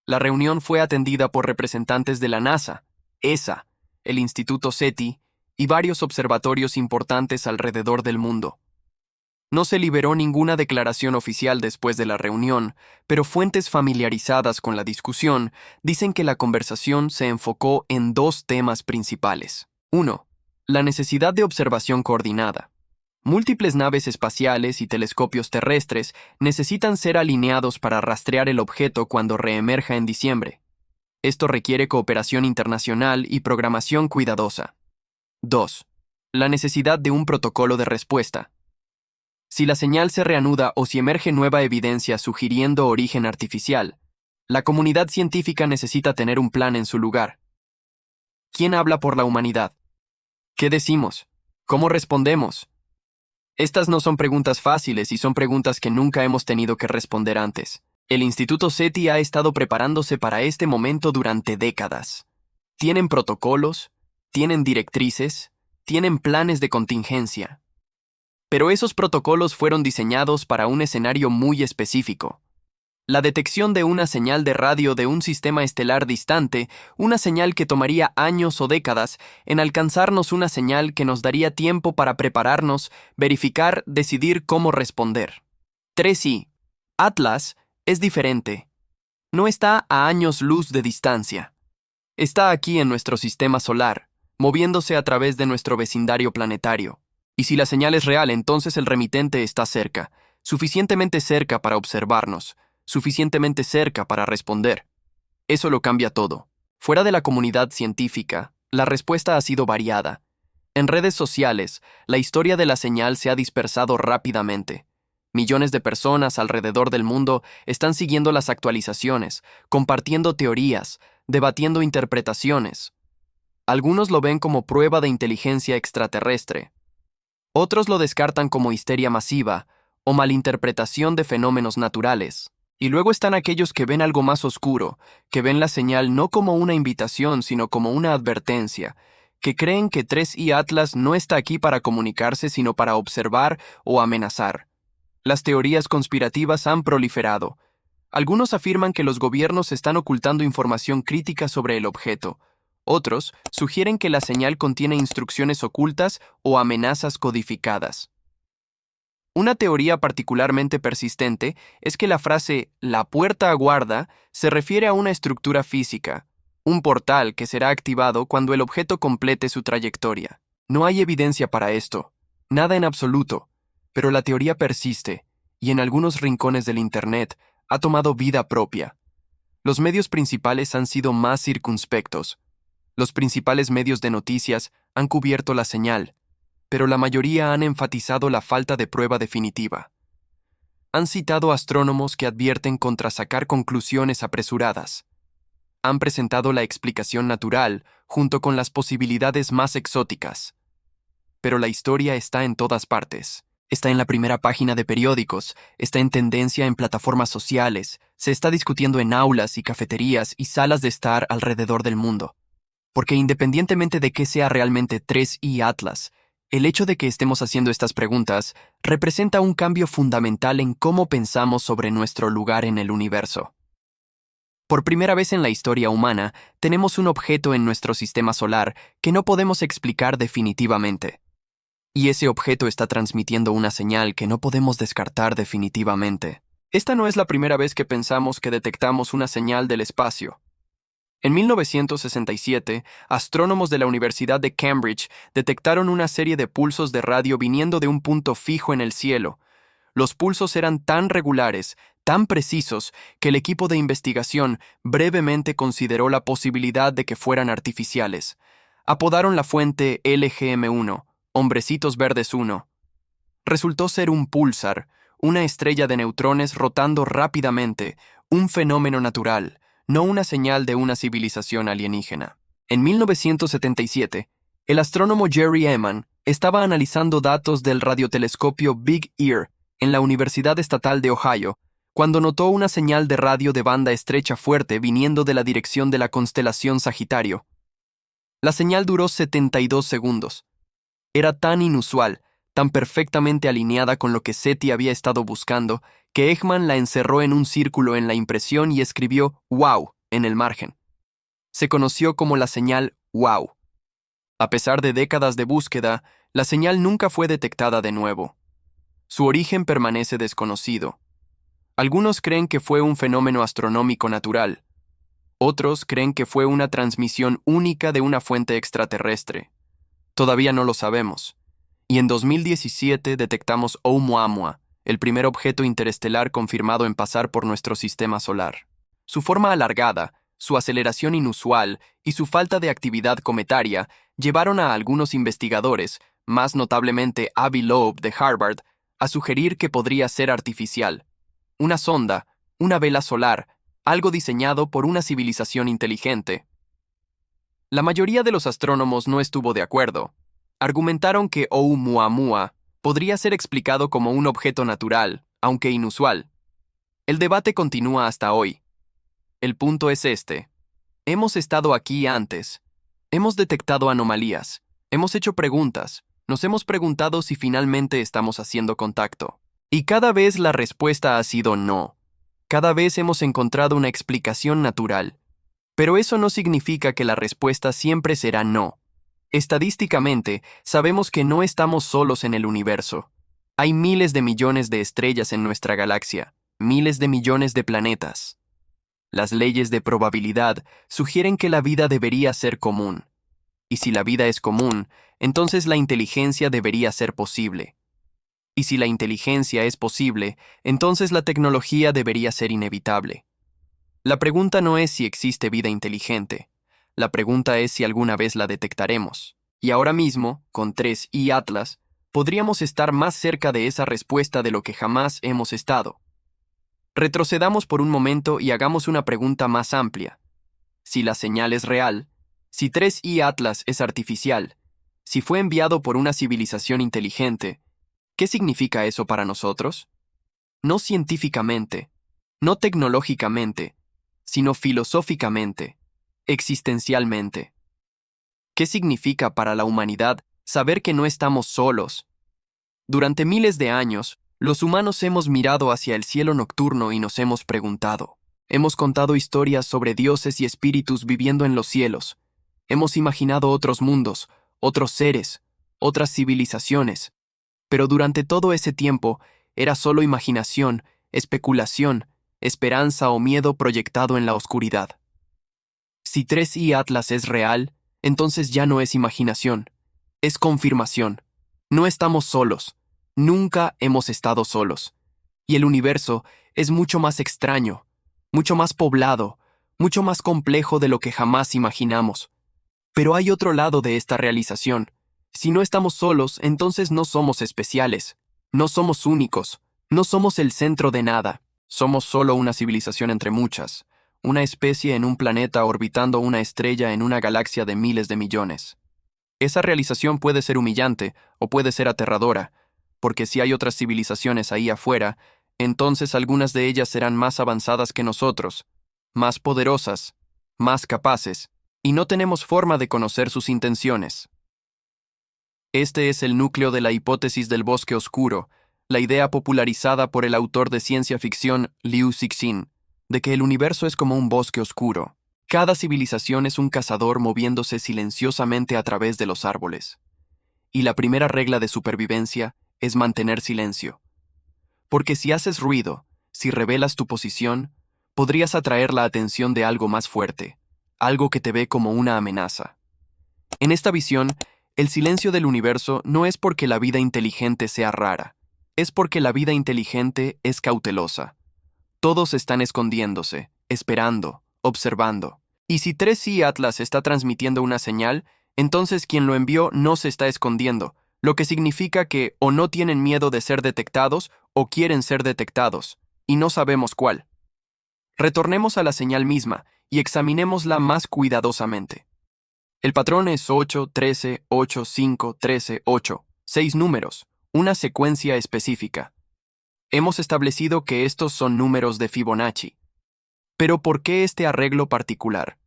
La reunión fue atendida por representantes de la NASA, ESA, el Instituto SETI y varios observatorios importantes alrededor del mundo. No se liberó ninguna declaración oficial después de la reunión, pero fuentes familiarizadas con la discusión dicen que la conversación se enfocó en 2 temas principales. 1. La necesidad de observación coordinada. Múltiples naves espaciales y telescopios terrestres necesitan ser alineados para rastrear el objeto cuando reemerja en diciembre. Esto requiere cooperación internacional y programación cuidadosa. 2. La necesidad de un protocolo de respuesta. Si la señal se reanuda o si emerge nueva evidencia sugiriendo origen artificial, la comunidad científica necesita tener un plan en su lugar. ¿Quién habla por la humanidad? ¿Qué decimos? ¿Cómo respondemos? Estas no son preguntas fáciles y son preguntas que nunca hemos tenido que responder antes. El Instituto SETI ha estado preparándose para este momento durante décadas. Tienen protocolos, tienen directrices, tienen planes de contingencia. Pero esos protocolos fueron diseñados para un escenario muy específico. La detección de una señal de radio de un sistema estelar distante, una señal que tomaría años o décadas en alcanzarnos, una señal que nos daría tiempo para prepararnos, verificar, decidir cómo responder. 3I. Atlas es diferente. No está a años luz de distancia. Está aquí en nuestro sistema solar, moviéndose a través de nuestro vecindario planetario. Y si la señal es real, entonces el remitente está cerca, suficientemente cerca para observarnos, suficientemente cerca para responder. Eso lo cambia todo. Fuera de la comunidad científica, la respuesta ha sido variada. En redes sociales, la historia de la señal se ha dispersado rápidamente. Millones de personas alrededor del mundo están siguiendo las actualizaciones, compartiendo teorías, debatiendo interpretaciones. Algunos lo ven como prueba de inteligencia extraterrestre. Otros lo descartan como histeria masiva o malinterpretación de fenómenos naturales. Y luego están aquellos que ven algo más oscuro, que ven la señal no como una invitación, sino como una advertencia, que creen que 3I Atlas no está aquí para comunicarse, sino para observar o amenazar. Las teorías conspirativas han proliferado. Algunos afirman que los gobiernos están ocultando información crítica sobre el objeto. Otros sugieren que la señal contiene instrucciones ocultas o amenazas codificadas. Una teoría particularmente persistente es que la frase «la puerta aguarda» se refiere a una estructura física, un portal que será activado cuando el objeto complete su trayectoria. No hay evidencia para esto, nada en absoluto, pero la teoría persiste y en algunos rincones del Internet ha tomado vida propia. Los medios principales han sido más circunspectos. Los principales medios de noticias han cubierto la señal, pero la mayoría han enfatizado la falta de prueba definitiva. Han citado astrónomos que advierten contra sacar conclusiones apresuradas. Han presentado la explicación natural junto con las posibilidades más exóticas. Pero la historia está en todas partes. Está en la primera página de periódicos, está en tendencia en plataformas sociales, se está discutiendo en aulas y cafeterías y salas de estar alrededor del mundo. Porque independientemente de qué sea realmente 3i Atlas, el hecho de que estemos haciendo estas preguntas representa un cambio fundamental en cómo pensamos sobre nuestro lugar en el universo. Por primera vez en la historia humana, tenemos un objeto en nuestro sistema solar que no podemos explicar definitivamente. Y ese objeto está transmitiendo una señal que no podemos descartar definitivamente. Esta no es la primera vez que pensamos que detectamos una señal del espacio. En 1967, astrónomos de la Universidad de Cambridge detectaron una serie de pulsos de radio viniendo de un punto fijo en el cielo. Los pulsos eran tan regulares, tan precisos, que el equipo de investigación brevemente consideró la posibilidad de que fueran artificiales. Apodaron la fuente LGM1, Hombrecitos Verdes 1. Resultó ser un púlsar, una estrella de neutrones rotando rápidamente, un fenómeno natural, no una señal de una civilización alienígena. En 1977, el astrónomo Jerry Ehman estaba analizando datos del radiotelescopio Big Ear en la Universidad Estatal de Ohio, cuando notó una señal de radio de banda estrecha fuerte viniendo de la dirección de la constelación Sagitario. La señal duró 72 segundos. Era tan inusual, tan perfectamente alineada con lo que SETI había estado buscando, que Ehman la encerró en un círculo en la impresión y escribió «Wow» en el margen. Se conoció como la señal «Wow». A pesar de décadas de búsqueda, la señal nunca fue detectada de nuevo. Su origen permanece desconocido. Algunos creen que fue un fenómeno astronómico natural. Otros creen que fue una transmisión única de una fuente extraterrestre. Todavía no lo sabemos. Y en 2017 detectamos Oumuamua, el primer objeto interestelar confirmado en pasar por nuestro sistema solar. Su forma alargada, su aceleración inusual y su falta de actividad cometaria llevaron a algunos investigadores, más notablemente Avi Loeb de Harvard, a sugerir que podría ser artificial. Una sonda, una vela solar, algo diseñado por una civilización inteligente. La mayoría de los astrónomos no estuvo de acuerdo. Argumentaron que Oumuamua podría ser explicado como un objeto natural, aunque inusual. El debate continúa hasta hoy. El punto es este. Hemos estado aquí antes. Hemos detectado anomalías. Hemos hecho preguntas. Nos hemos preguntado si finalmente estamos haciendo contacto. Y cada vez la respuesta ha sido no. Cada vez hemos encontrado una explicación natural. Pero eso no significa que la respuesta siempre será no. Estadísticamente, sabemos que no estamos solos en el universo. Hay miles de millones de estrellas en nuestra galaxia, miles de millones de planetas. Las leyes de probabilidad sugieren que la vida debería ser común. Y si la vida es común, entonces la inteligencia debería ser posible. Y si la inteligencia es posible, entonces la tecnología debería ser inevitable. La pregunta no es si existe vida inteligente. La pregunta es si alguna vez la detectaremos. Y ahora mismo, con 3i Atlas, podríamos estar más cerca de esa respuesta de lo que jamás hemos estado. Retrocedamos por un momento y hagamos una pregunta más amplia. Si la señal es real, si 3i Atlas es artificial, si fue enviado por una civilización inteligente, ¿qué significa eso para nosotros? No científicamente, no tecnológicamente, sino filosóficamente, existencialmente. ¿Qué significa para la humanidad saber que no estamos solos? Durante miles de años, los humanos hemos mirado hacia el cielo nocturno y nos hemos preguntado. Hemos contado historias sobre dioses y espíritus viviendo en los cielos. Hemos imaginado otros mundos, otros seres, otras civilizaciones. Pero durante todo ese tiempo, era solo imaginación, especulación, esperanza o miedo proyectado en la oscuridad. Si 3i Atlas es real, entonces ya no es imaginación, es confirmación. No estamos solos, nunca hemos estado solos. Y el universo es mucho más extraño, mucho más poblado, mucho más complejo de lo que jamás imaginamos. Pero hay otro lado de esta realización. Si no estamos solos, entonces no somos especiales, no somos únicos, no somos el centro de nada. Somos solo una civilización entre muchas, una especie en un planeta orbitando una estrella en una galaxia de miles de millones. Esa realización puede ser humillante o puede ser aterradora, porque si hay otras civilizaciones ahí afuera, entonces algunas de ellas serán más avanzadas que nosotros, más poderosas, más capaces, y no tenemos forma de conocer sus intenciones. Este es el núcleo de la hipótesis del bosque oscuro, la idea popularizada por el autor de ciencia ficción Liu Cixin, de que el universo es como un bosque oscuro. Cada civilización es un cazador moviéndose silenciosamente a través de los árboles. Y la primera regla de supervivencia es mantener silencio. Porque si haces ruido, si revelas tu posición, podrías atraer la atención de algo más fuerte, algo que te ve como una amenaza. En esta visión, el silencio del universo no es porque la vida inteligente sea rara, es porque la vida inteligente es cautelosa. Todos están escondiéndose, esperando, observando. Y si 3i Atlas está transmitiendo una señal, entonces quien lo envió no se está escondiendo, lo que significa que o no tienen miedo de ser detectados o quieren ser detectados, y no sabemos cuál. Retornemos a la señal misma y examinémosla más cuidadosamente. El patrón es 8, 13, 8, 5, 13, 8, 6 números, una secuencia específica. Hemos establecido que estos son números de Fibonacci. Pero ¿por qué este arreglo particular?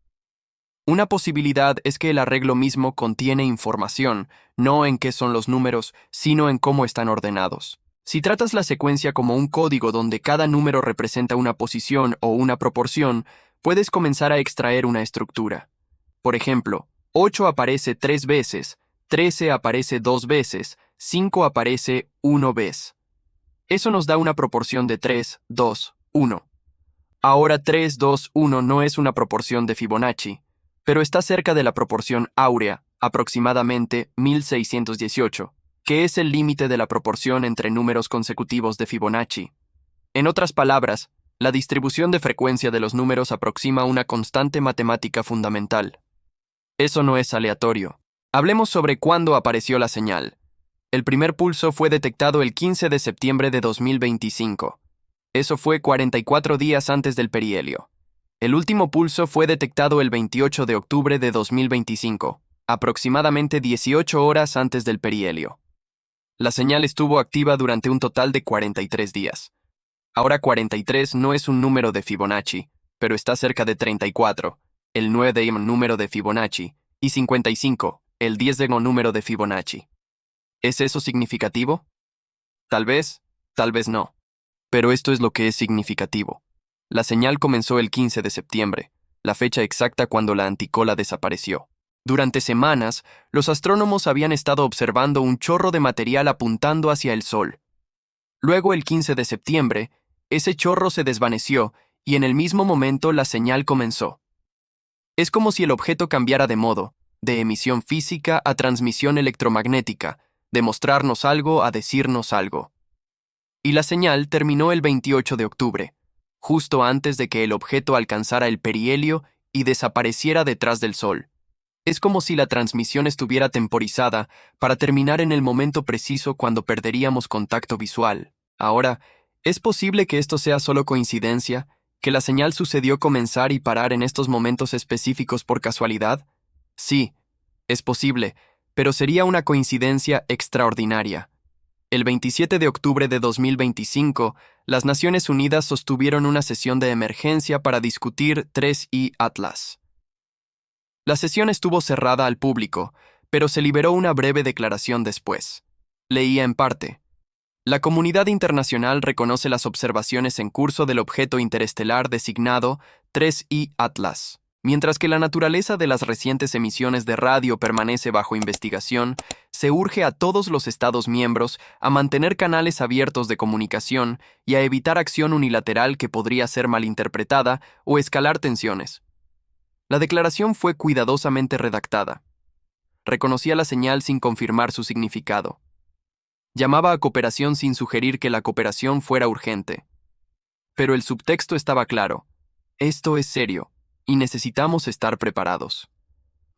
Una posibilidad es que el arreglo mismo contiene información, no en qué son los números, sino en cómo están ordenados. Si tratas la secuencia como un código donde cada número representa una posición o una proporción, puedes comenzar a extraer una estructura. Por ejemplo, 8 aparece 3 veces, 13 aparece 2 veces, 5 aparece 1 vez. Eso nos da una proporción de 3, 2, 1. Ahora 3, 2, 1 no es una proporción de Fibonacci, pero está cerca de la proporción áurea, aproximadamente 1618, que es el límite de la proporción entre números consecutivos de Fibonacci. En otras palabras, la distribución de frecuencia de los números aproxima una constante matemática fundamental. Eso no es aleatorio. Hablemos sobre cuándo apareció la señal. El primer pulso fue detectado el 15 de septiembre de 2025. Eso fue 44 días antes del perihelio. El último pulso fue detectado el 28 de octubre de 2025, aproximadamente 18 horas antes del perihelio. La señal estuvo activa durante un total de 43 días. Ahora 43 no es un número de Fibonacci, pero está cerca de 34, el 9 número de Fibonacci, y 55, el 10 número de Fibonacci. ¿Es eso significativo? Tal vez no. Pero esto es lo que es significativo. La señal comenzó el 15 de septiembre, la fecha exacta cuando la anticola desapareció. Durante semanas, los astrónomos habían estado observando un chorro de material apuntando hacia el Sol. Luego, el 15 de septiembre, ese chorro se desvaneció y en el mismo momento la señal comenzó. Es como si el objeto cambiara de modo, de emisión física a transmisión electromagnética, de mostrarnos algo a decirnos algo. Y la señal terminó el 28 de octubre, justo antes de que el objeto alcanzara el perihelio y desapareciera detrás del Sol. Es como si la transmisión estuviera temporizada para terminar en el momento preciso cuando perderíamos contacto visual. Ahora, ¿es posible que esto sea solo coincidencia? ¿Que la señal sucedió comenzar y parar en estos momentos específicos por casualidad? Sí, es posible, pero sería una coincidencia extraordinaria. El 27 de octubre de 2025, las Naciones Unidas sostuvieron una sesión de emergencia para discutir 3i Atlas. La sesión estuvo cerrada al público, pero se liberó una breve declaración después. Leía en parte: la comunidad internacional reconoce las observaciones en curso del objeto interestelar designado 3i Atlas. Mientras que la naturaleza de las recientes emisiones de radio permanece bajo investigación, se urge a todos los Estados miembros a mantener canales abiertos de comunicación y a evitar acción unilateral que podría ser malinterpretada o escalar tensiones. La declaración fue cuidadosamente redactada. Reconocía la señal sin confirmar su significado. Llamaba a cooperación sin sugerir que la cooperación fuera urgente. Pero el subtexto estaba claro. Esto es serio, y necesitamos estar preparados.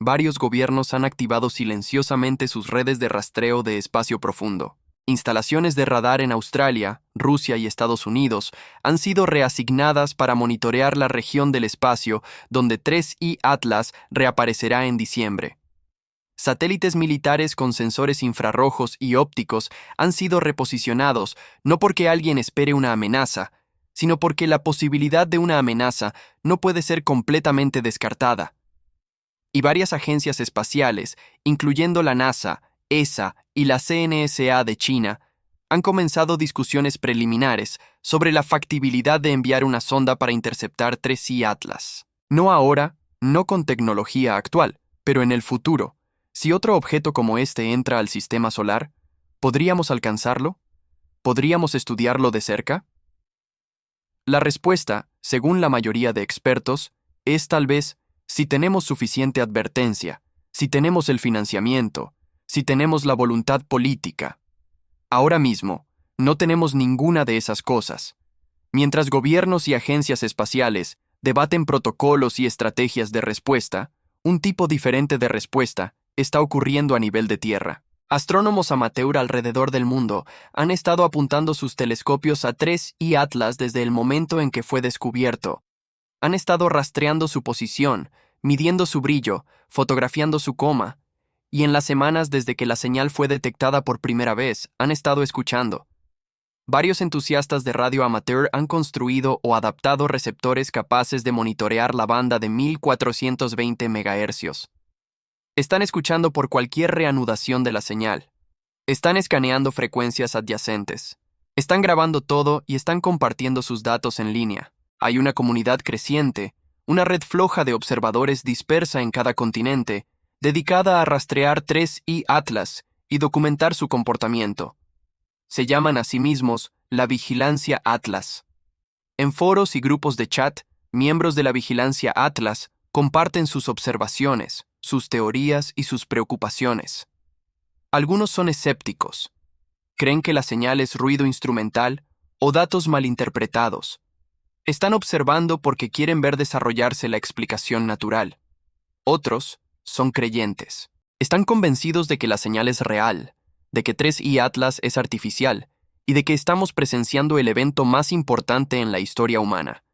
Varios gobiernos han activado silenciosamente sus redes de rastreo de espacio profundo. Instalaciones de radar en Australia, Rusia y Estados Unidos han sido reasignadas para monitorear la región del espacio donde 3I Atlas reaparecerá en diciembre. Satélites militares con sensores infrarrojos y ópticos han sido reposicionados no porque alguien espere una amenaza, sino porque la posibilidad de una amenaza no puede ser completamente descartada. Y varias agencias espaciales, incluyendo la NASA, ESA y la CNSA de China, han comenzado discusiones preliminares sobre la factibilidad de enviar una sonda para interceptar 3I Atlas. No ahora, no con tecnología actual, pero en el futuro. Si otro objeto como este entra al sistema solar, ¿podríamos alcanzarlo? ¿Podríamos estudiarlo de cerca? La respuesta, según la mayoría de expertos, es tal vez si tenemos suficiente advertencia, si tenemos el financiamiento, si tenemos la voluntad política. Ahora mismo, no tenemos ninguna de esas cosas. Mientras gobiernos y agencias espaciales debaten protocolos y estrategias de respuesta, un tipo diferente de respuesta está ocurriendo a nivel de tierra. Astrónomos amateur alrededor del mundo han estado apuntando sus telescopios a 3I Atlas desde el momento en que fue descubierto. Han estado rastreando su posición, midiendo su brillo, fotografiando su coma, y en las semanas desde que la señal fue detectada por primera vez, han estado escuchando. Varios entusiastas de radio amateur han construido o adaptado receptores capaces de monitorear la banda de 1420 MHz. Están escuchando por cualquier reanudación de la señal. Están escaneando frecuencias adyacentes. Están grabando todo y están compartiendo sus datos en línea. Hay una comunidad creciente, una red floja de observadores dispersa en cada continente, dedicada a rastrear 3I Atlas y documentar su comportamiento. Se llaman a sí mismos la Vigilancia Atlas. En foros y grupos de chat, miembros de la Vigilancia Atlas comparten sus observaciones, sus teorías y sus preocupaciones. Algunos son escépticos. Creen que la señal es ruido instrumental o datos malinterpretados. Están observando porque quieren ver desarrollarse la explicación natural. Otros son creyentes. Están convencidos de que la señal es real, de que 3I Atlas es artificial y de que estamos presenciando el evento más importante en la historia humana.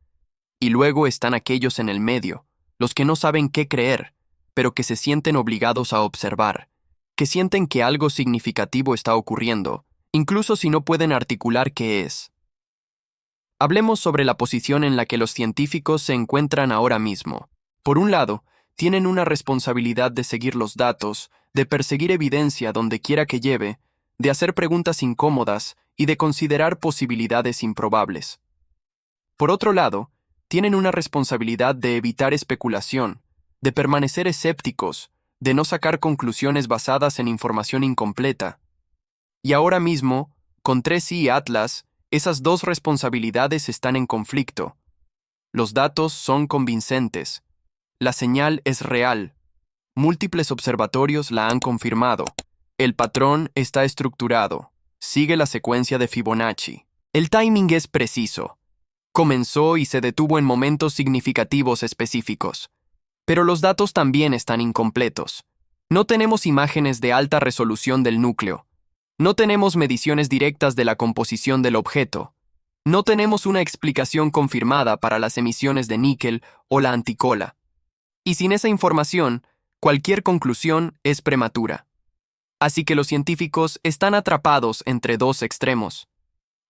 Y luego están aquellos en el medio, los que no saben qué creer, pero que se sienten obligados a observar, que sienten que algo significativo está ocurriendo, incluso si no pueden articular qué es. Hablemos sobre la posición en la que los científicos se encuentran ahora mismo. Por un lado, tienen una responsabilidad de seguir los datos, de perseguir evidencia donde quiera que lleve, de hacer preguntas incómodas y de considerar posibilidades improbables. Por otro lado, tienen una responsabilidad de evitar especulación, de permanecer escépticos, de no sacar conclusiones basadas en información incompleta. Y ahora mismo, con 3I Atlas, esas dos responsabilidades están en conflicto. Los datos son convincentes. La señal es real. Múltiples observatorios la han confirmado. El patrón está estructurado. Sigue la secuencia de Fibonacci. El timing es preciso. Comenzó y se detuvo en momentos significativos específicos. Pero los datos también están incompletos. No tenemos imágenes de alta resolución del núcleo. No tenemos mediciones directas de la composición del objeto. No tenemos una explicación confirmada para las emisiones de níquel o la anticola. Y sin esa información, cualquier conclusión es prematura. Así que los científicos están atrapados entre dos extremos.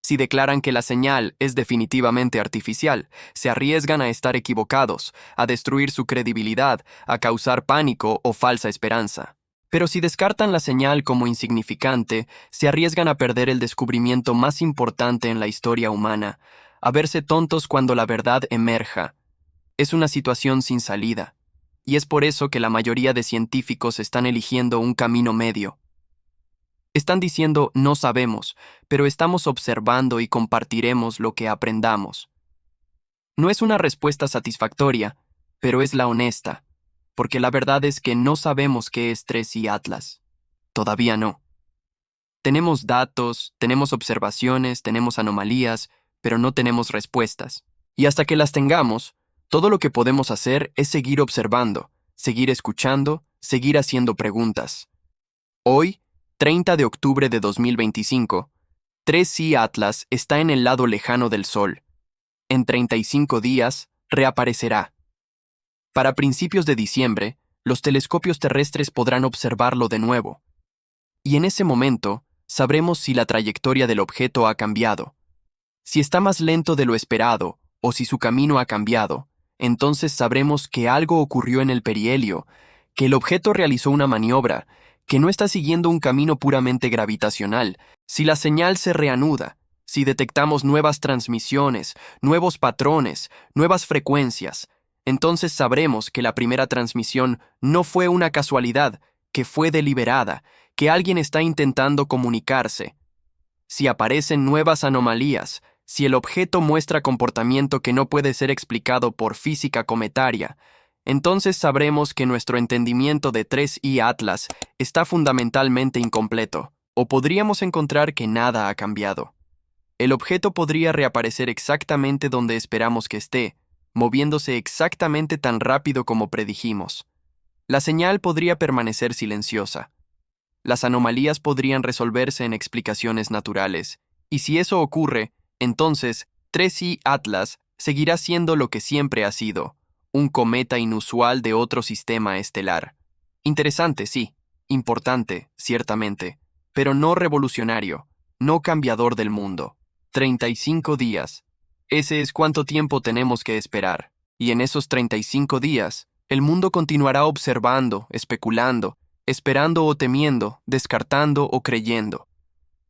Si declaran que la señal es definitivamente artificial, se arriesgan a estar equivocados, a destruir su credibilidad, a causar pánico o falsa esperanza. Pero si descartan la señal como insignificante, se arriesgan a perder el descubrimiento más importante en la historia humana, a verse tontos cuando la verdad emerja. Es una situación sin salida, y es por eso que la mayoría de científicos están eligiendo un camino medio. Están diciendo no sabemos, pero estamos observando y compartiremos lo que aprendamos. No es una respuesta satisfactoria, pero es la honesta, porque la verdad es que no sabemos qué es 3I Atlas. Todavía no. Tenemos datos, tenemos observaciones, tenemos anomalías, pero no tenemos respuestas. Y hasta que las tengamos, todo lo que podemos hacer es seguir observando, seguir escuchando, seguir haciendo preguntas. Hoy, 30 de octubre de 2025, 3C Atlas está en el lado lejano del Sol. En 35 días, reaparecerá. Para principios de diciembre, los telescopios terrestres podrán observarlo de nuevo. Y en ese momento, sabremos si la trayectoria del objeto ha cambiado. Si está más lento de lo esperado, o si su camino ha cambiado, entonces sabremos que algo ocurrió en el perihelio, que el objeto realizó una maniobra, que no está siguiendo un camino puramente gravitacional. Si la señal se reanuda, si detectamos nuevas transmisiones, nuevos patrones, nuevas frecuencias, entonces sabremos que la primera transmisión no fue una casualidad, que fue deliberada, que alguien está intentando comunicarse. Si aparecen nuevas anomalías, si el objeto muestra comportamiento que no puede ser explicado por física cometaria, entonces sabremos que nuestro entendimiento de 3I Atlas está fundamentalmente incompleto, o podríamos encontrar que nada ha cambiado. El objeto podría reaparecer exactamente donde esperamos que esté, moviéndose exactamente tan rápido como predijimos. La señal podría permanecer silenciosa. Las anomalías podrían resolverse en explicaciones naturales, y si eso ocurre, entonces 3I Atlas seguirá siendo lo que siempre ha sido, un cometa inusual de otro sistema estelar. Interesante, sí, importante, ciertamente, pero no revolucionario, no cambiador del mundo. 35 días. Ese es cuánto tiempo tenemos que esperar, y en esos 35 días, el mundo continuará observando, especulando, esperando o temiendo, descartando o creyendo.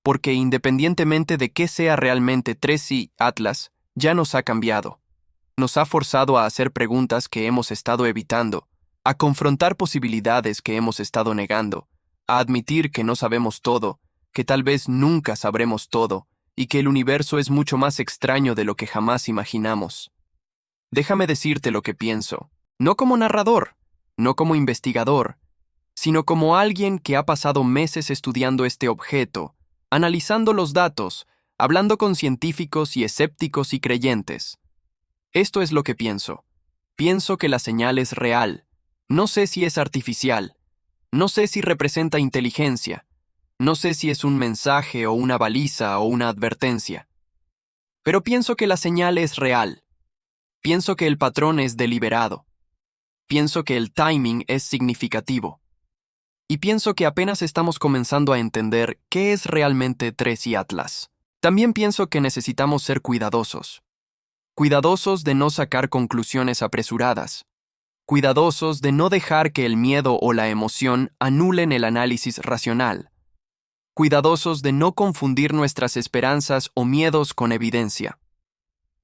Porque independientemente de qué sea realmente 3I Atlas, ya nos ha cambiado. Nos ha forzado a hacer preguntas que hemos estado evitando, a confrontar posibilidades que hemos estado negando, a admitir que no sabemos todo, que tal vez nunca sabremos todo, y que el universo es mucho más extraño de lo que jamás imaginamos. Déjame decirte lo que pienso, no como narrador, no como investigador, sino como alguien que ha pasado meses estudiando este objeto, analizando los datos, hablando con científicos y escépticos y creyentes. Esto es lo que pienso. Pienso que la señal es real. No sé si es artificial. No sé si representa inteligencia. No sé si es un mensaje o una baliza o una advertencia. Pero pienso que la señal es real. Pienso que el patrón es deliberado. Pienso que el timing es significativo. Y pienso que apenas estamos comenzando a entender qué es realmente 3I Atlas. También pienso que necesitamos ser cuidadosos. Cuidadosos de no sacar conclusiones apresuradas. Cuidadosos de no dejar que el miedo o la emoción anulen el análisis racional. Cuidadosos de no confundir nuestras esperanzas o miedos con evidencia.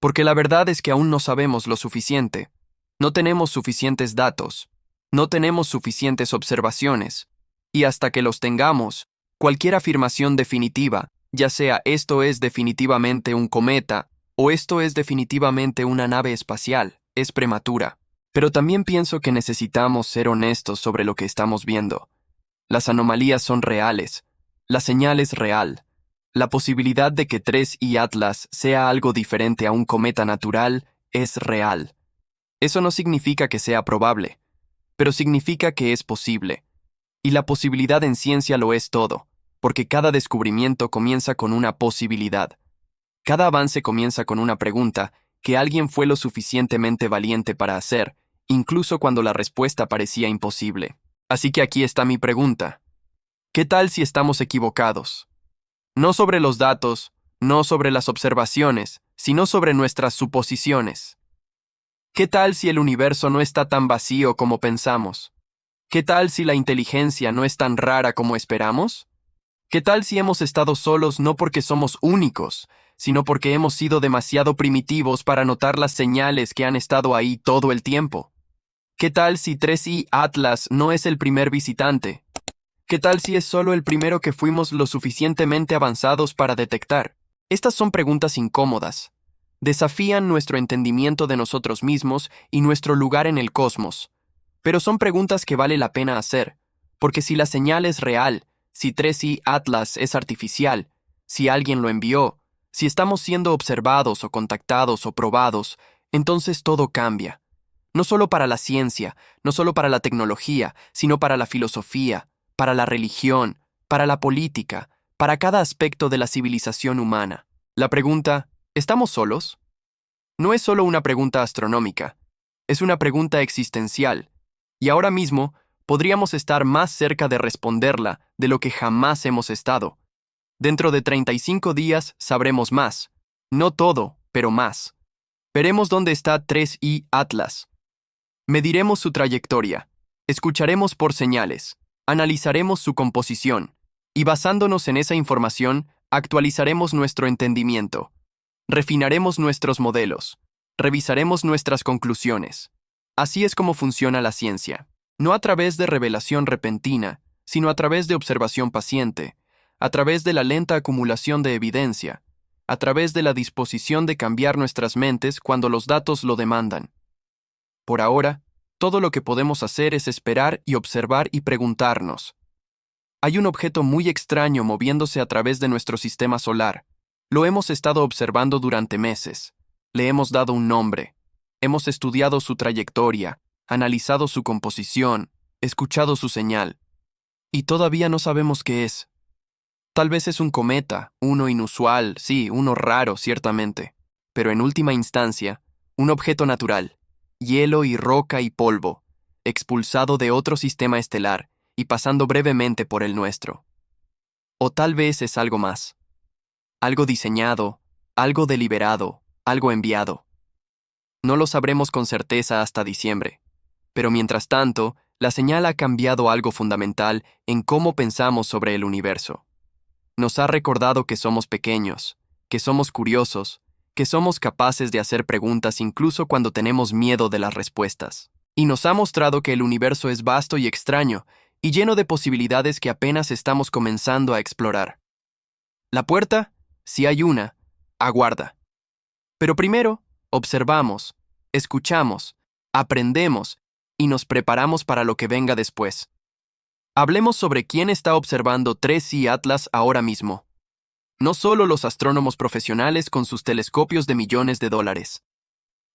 Porque la verdad es que aún no sabemos lo suficiente. No tenemos suficientes datos. No tenemos suficientes observaciones. Y hasta que los tengamos, cualquier afirmación definitiva, ya sea esto es definitivamente un cometa, o esto es definitivamente una nave espacial, es prematura. Pero también pienso que necesitamos ser honestos sobre lo que estamos viendo. Las anomalías son reales. La señal es real. La posibilidad de que 3I Atlas sea algo diferente a un cometa natural es real. Eso no significa que sea probable, pero significa que es posible. Y la posibilidad en ciencia lo es todo, porque cada descubrimiento comienza con una posibilidad. Cada avance comienza con una pregunta que alguien fue lo suficientemente valiente para hacer, incluso cuando la respuesta parecía imposible. Así que aquí está mi pregunta. ¿Qué tal si estamos equivocados? No sobre los datos, no sobre las observaciones, sino sobre nuestras suposiciones. ¿Qué tal si el universo no está tan vacío como pensamos? ¿Qué tal si la inteligencia no es tan rara como esperamos? ¿Qué tal si hemos estado solos no porque somos únicos, sino porque hemos sido demasiado primitivos para notar las señales que han estado ahí todo el tiempo? ¿Qué tal si 3I Atlas no es el primer visitante? ¿Qué tal si es solo el primero que fuimos lo suficientemente avanzados para detectar? Estas son preguntas incómodas. Desafían nuestro entendimiento de nosotros mismos y nuestro lugar en el cosmos. Pero son preguntas que vale la pena hacer, porque si la señal es real, si 3I Atlas es artificial, si alguien lo envió, si estamos siendo observados o contactados o probados, entonces todo cambia. No solo para la ciencia, no solo para la tecnología, sino para la filosofía, para la religión, para la política, para cada aspecto de la civilización humana. La pregunta, ¿estamos solos? No es solo una pregunta astronómica, es una pregunta existencial, y ahora mismo podríamos estar más cerca de responderla de lo que jamás hemos estado. Dentro de 35 días sabremos más. No todo, pero más. Veremos dónde está 3I Atlas. Mediremos su trayectoria. Escucharemos por señales. Analizaremos su composición. Y basándonos en esa información, actualizaremos nuestro entendimiento. Refinaremos nuestros modelos. Revisaremos nuestras conclusiones. Así es como funciona la ciencia. No a través de revelación repentina, sino a través de observación paciente, a través de la lenta acumulación de evidencia, a través de la disposición de cambiar nuestras mentes cuando los datos lo demandan. Por ahora, todo lo que podemos hacer es esperar y observar y preguntarnos. Hay un objeto muy extraño moviéndose a través de nuestro sistema solar. Lo hemos estado observando durante meses. Le hemos dado un nombre. Hemos estudiado su trayectoria, analizado su composición, escuchado su señal. Y todavía no sabemos qué es. Tal vez es un cometa, uno inusual, sí, uno raro, ciertamente. Pero en última instancia, un objeto natural, hielo y roca y polvo, expulsado de otro sistema estelar y pasando brevemente por el nuestro. O tal vez es algo más. Algo diseñado, algo deliberado, algo enviado. No lo sabremos con certeza hasta diciembre. Pero mientras tanto, la señal ha cambiado algo fundamental en cómo pensamos sobre el universo. Nos ha recordado que somos pequeños, que somos curiosos, que somos capaces de hacer preguntas incluso cuando tenemos miedo de las respuestas. Y nos ha mostrado que el universo es vasto y extraño, y lleno de posibilidades que apenas estamos comenzando a explorar. La puerta, si hay una, aguarda. Pero primero, observamos, escuchamos, aprendemos y nos preparamos para lo que venga después. Hablemos sobre quién está observando 3I Atlas ahora mismo. No solo los astrónomos profesionales con sus telescopios de millones de dólares.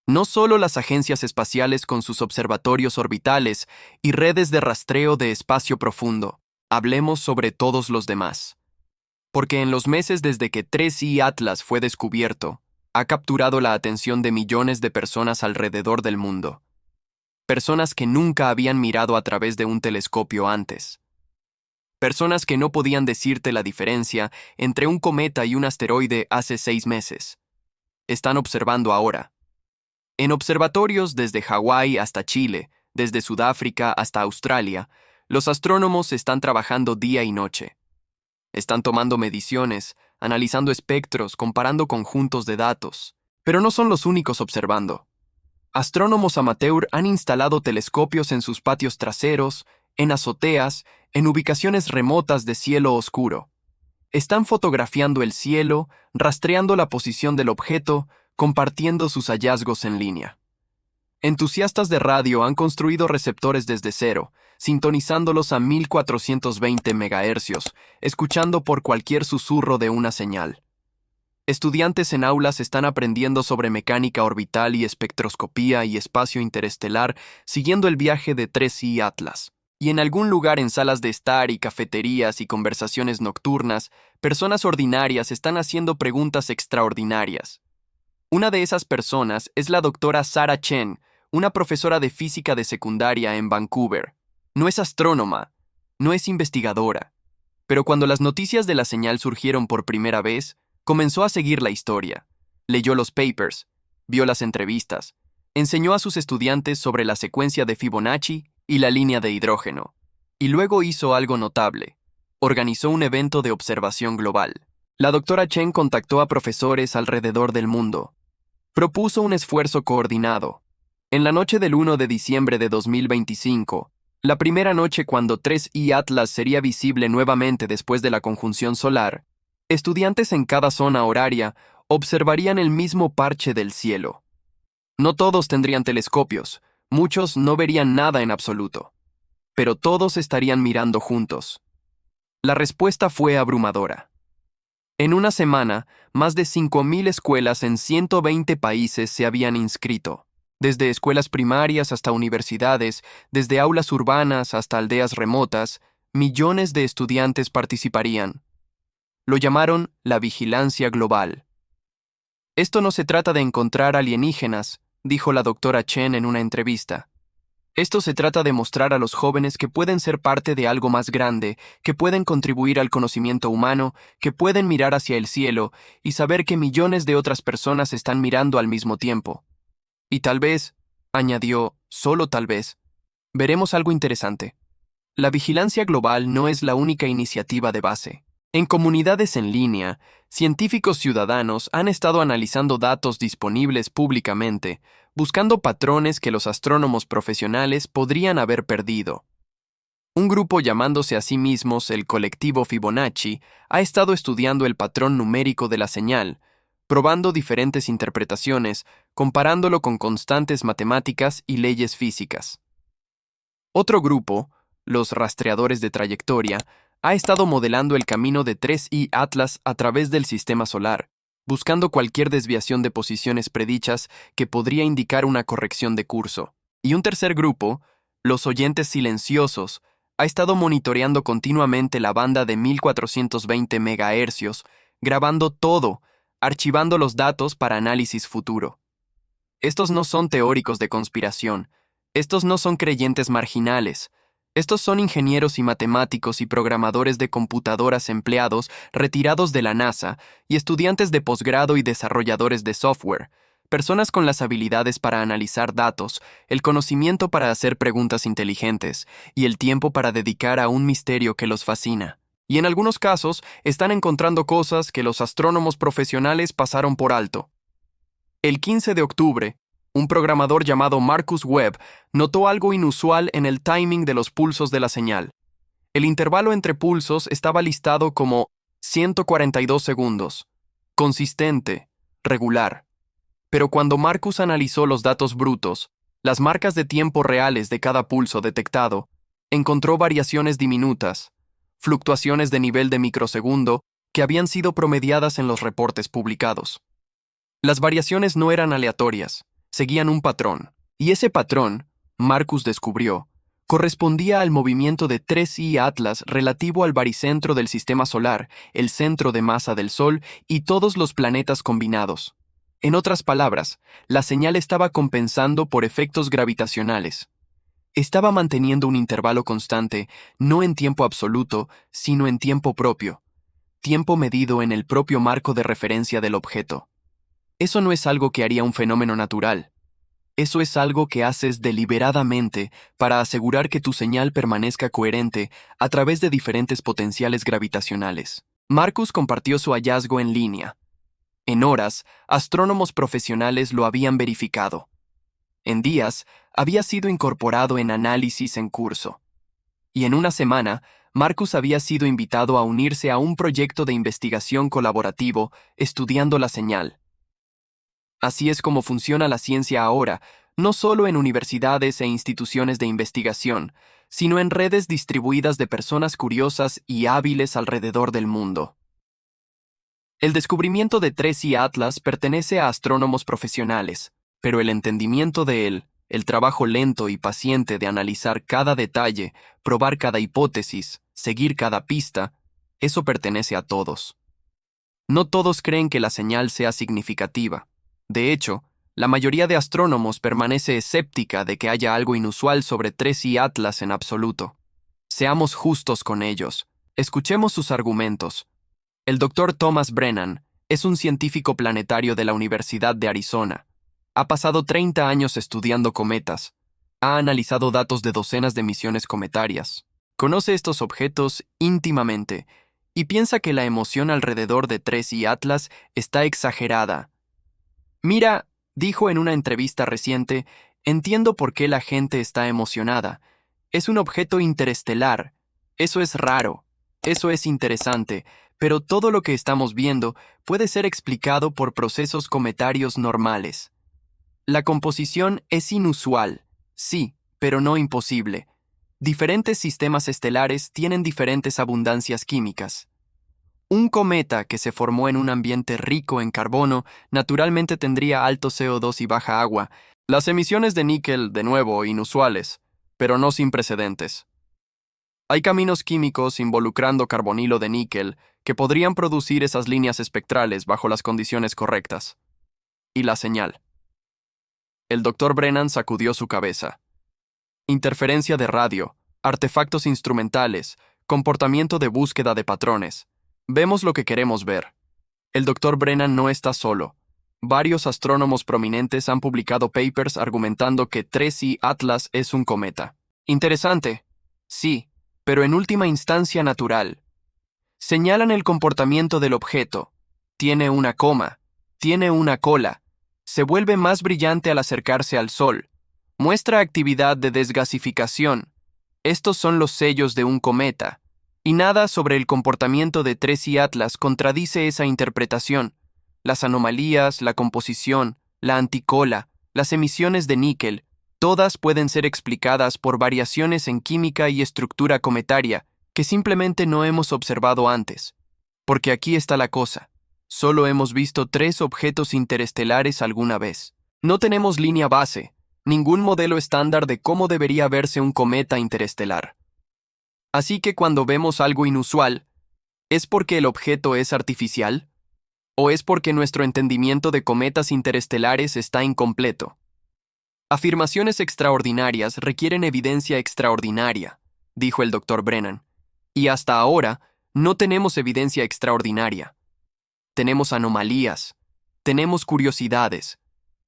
No solo las agencias espaciales con sus observatorios orbitales y redes de rastreo de espacio profundo. Hablemos sobre todos los demás. Porque en los meses desde que 3I Atlas fue descubierto, ha capturado la atención de millones de personas alrededor del mundo. Personas que nunca habían mirado a través de un telescopio antes. Personas que no podían decirte la diferencia entre un cometa y un asteroide hace 6 meses. Están observando ahora. En observatorios desde Hawái hasta Chile, desde Sudáfrica hasta Australia, los astrónomos están trabajando día y noche. Están tomando mediciones, analizando espectros, comparando conjuntos de datos. Pero no son los únicos observando. Astrónomos amateur han instalado telescopios en sus patios traseros, en azoteas, en ubicaciones remotas de cielo oscuro. Están fotografiando el cielo, rastreando la posición del objeto, compartiendo sus hallazgos en línea. Entusiastas de radio han construido receptores desde cero, sintonizándolos a 1420 MHz, escuchando por cualquier susurro de una señal. Estudiantes en aulas están aprendiendo sobre mecánica orbital y espectroscopía y espacio interestelar, siguiendo el viaje de 3I Atlas. Y en algún lugar en salas de estar y cafeterías y conversaciones nocturnas, personas ordinarias están haciendo preguntas extraordinarias. Una de esas personas es la doctora Sarah Chen, una profesora de física de secundaria en Vancouver. No es astrónoma, no es investigadora. Pero cuando las noticias de la señal surgieron por primera vez, comenzó a seguir la historia. Leyó los papers, vio las entrevistas, enseñó a sus estudiantes sobre la secuencia de Fibonacci y la línea de hidrógeno. Y luego hizo algo notable. Organizó un evento de observación global. La doctora Chen contactó a profesores alrededor del mundo. Propuso un esfuerzo coordinado. En la noche del 1 de diciembre de 2025, la primera noche cuando 3I Atlas sería visible nuevamente después de la conjunción solar, estudiantes en cada zona horaria observarían el mismo parche del cielo. No todos tendrían telescopios, muchos no verían nada en absoluto, pero todos estarían mirando juntos. La respuesta fue abrumadora. En una semana, más de 5,000 escuelas en 120 países se habían inscrito, desde escuelas primarias hasta universidades, desde aulas urbanas hasta aldeas remotas, millones de estudiantes participarían. Lo llamaron la vigilancia global. Esto no se trata de encontrar alienígenas, dijo la doctora Chen en una entrevista. Esto se trata de mostrar a los jóvenes que pueden ser parte de algo más grande, que pueden contribuir al conocimiento humano, que pueden mirar hacia el cielo y saber que millones de otras personas están mirando al mismo tiempo. Y tal vez, añadió, solo tal vez, veremos algo interesante. La vigilancia global no es la única iniciativa de base. En comunidades en línea, científicos ciudadanos han estado analizando datos disponibles públicamente, buscando patrones que los astrónomos profesionales podrían haber perdido. Un grupo llamándose a sí mismos el Colectivo Fibonacci ha estado estudiando el patrón numérico de la señal, probando diferentes interpretaciones, comparándolo con constantes matemáticas y leyes físicas. Otro grupo, los rastreadores de trayectoria, ha estado modelando el camino de 3I Atlas a través del sistema solar, buscando cualquier desviación de posiciones predichas que podría indicar una corrección de curso. Y un tercer grupo, los oyentes silenciosos, ha estado monitoreando continuamente la banda de 1420 MHz, grabando todo, archivando los datos para análisis futuro. Estos no son teóricos de conspiración, estos no son creyentes marginales, estos son ingenieros y matemáticos y programadores de computadoras empleados retirados de la NASA y estudiantes de posgrado y desarrolladores de software, personas con las habilidades para analizar datos, el conocimiento para hacer preguntas inteligentes y el tiempo para dedicar a un misterio que los fascina. Y en algunos casos están encontrando cosas que los astrónomos profesionales pasaron por alto. El 15 de octubre, un programador llamado Marcus Webb notó algo inusual en el timing de los pulsos de la señal. El intervalo entre pulsos estaba listado como 142 segundos, consistente, regular. Pero cuando Marcus analizó los datos brutos, las marcas de tiempo reales de cada pulso detectado, encontró variaciones diminutas, fluctuaciones de nivel de microsegundo que habían sido promediadas en los reportes publicados. Las variaciones no eran aleatorias, seguían un patrón, y ese patrón, Marcus descubrió, correspondía al movimiento de 3I Atlas relativo al baricentro del sistema solar, el centro de masa del Sol y todos los planetas combinados. En otras palabras, la señal estaba compensando por efectos gravitacionales. Estaba manteniendo un intervalo constante, no en tiempo absoluto, sino en tiempo propio, tiempo medido en el propio marco de referencia del objeto. Eso no es algo que haría un fenómeno natural. Eso es algo que haces deliberadamente para asegurar que tu señal permanezca coherente a través de diferentes potenciales gravitacionales. Marcus compartió su hallazgo en línea. En horas, astrónomos profesionales lo habían verificado. En días, había sido incorporado en análisis en curso. Y en una semana, Marcus había sido invitado a unirse a un proyecto de investigación colaborativo estudiando la señal. Así es como funciona la ciencia ahora, no solo en universidades e instituciones de investigación, sino en redes distribuidas de personas curiosas y hábiles alrededor del mundo. El descubrimiento de 3I Atlas pertenece a astrónomos profesionales, pero el entendimiento de él, el trabajo lento y paciente de analizar cada detalle, probar cada hipótesis, seguir cada pista, eso pertenece a todos. No todos creen que la señal sea significativa. De hecho, la mayoría de astrónomos permanece escéptica de que haya algo inusual sobre 3I Atlas en absoluto. Seamos justos con ellos. Escuchemos sus argumentos. El Dr. Thomas Brennan es un científico planetario de la Universidad de Arizona. Ha pasado 30 años estudiando cometas. Ha analizado datos de docenas de misiones cometarias. Conoce estos objetos íntimamente y piensa que la emoción alrededor de 3I Atlas está exagerada. Mira, dijo en una entrevista reciente, entiendo por qué la gente está emocionada. Es un objeto interestelar. Eso es raro. Eso es interesante. Pero todo lo que estamos viendo puede ser explicado por procesos cometarios normales. La composición es inusual, sí, pero no imposible. Diferentes sistemas estelares tienen diferentes abundancias químicas. Un cometa que se formó en un ambiente rico en carbono naturalmente tendría alto CO2 y baja agua. Las emisiones de níquel, de nuevo, inusuales, pero no sin precedentes. Hay caminos químicos involucrando carbonilo de níquel que podrían producir esas líneas espectrales bajo las condiciones correctas. Y la señal. El doctor Brennan sacudió su cabeza. Interferencia de radio, artefactos instrumentales, comportamiento de búsqueda de patrones. Vemos lo que queremos ver. El doctor Brennan no está solo. Varios astrónomos prominentes han publicado papers argumentando que 3I Atlas es un cometa. Interesante. Sí, pero en última instancia natural. Señalan el comportamiento del objeto. Tiene una coma, tiene una cola, se vuelve más brillante al acercarse al Sol, muestra actividad de desgasificación. Estos son los sellos de un cometa, y nada sobre el comportamiento de 3I Atlas contradice esa interpretación. Las anomalías, la composición, la anticola, las emisiones de níquel, todas pueden ser explicadas por variaciones en química y estructura cometaria que simplemente no hemos observado antes. Porque aquí está la cosa. Solo hemos visto 3 objetos interestelares alguna vez. No tenemos línea base, ningún modelo estándar de cómo debería verse un cometa interestelar. Así que cuando vemos algo inusual, ¿es porque el objeto es artificial? ¿O es porque nuestro entendimiento de cometas interestelares está incompleto? Afirmaciones extraordinarias requieren evidencia extraordinaria, dijo el doctor Brennan. Y hasta ahora, no tenemos evidencia extraordinaria. Tenemos anomalías, tenemos curiosidades,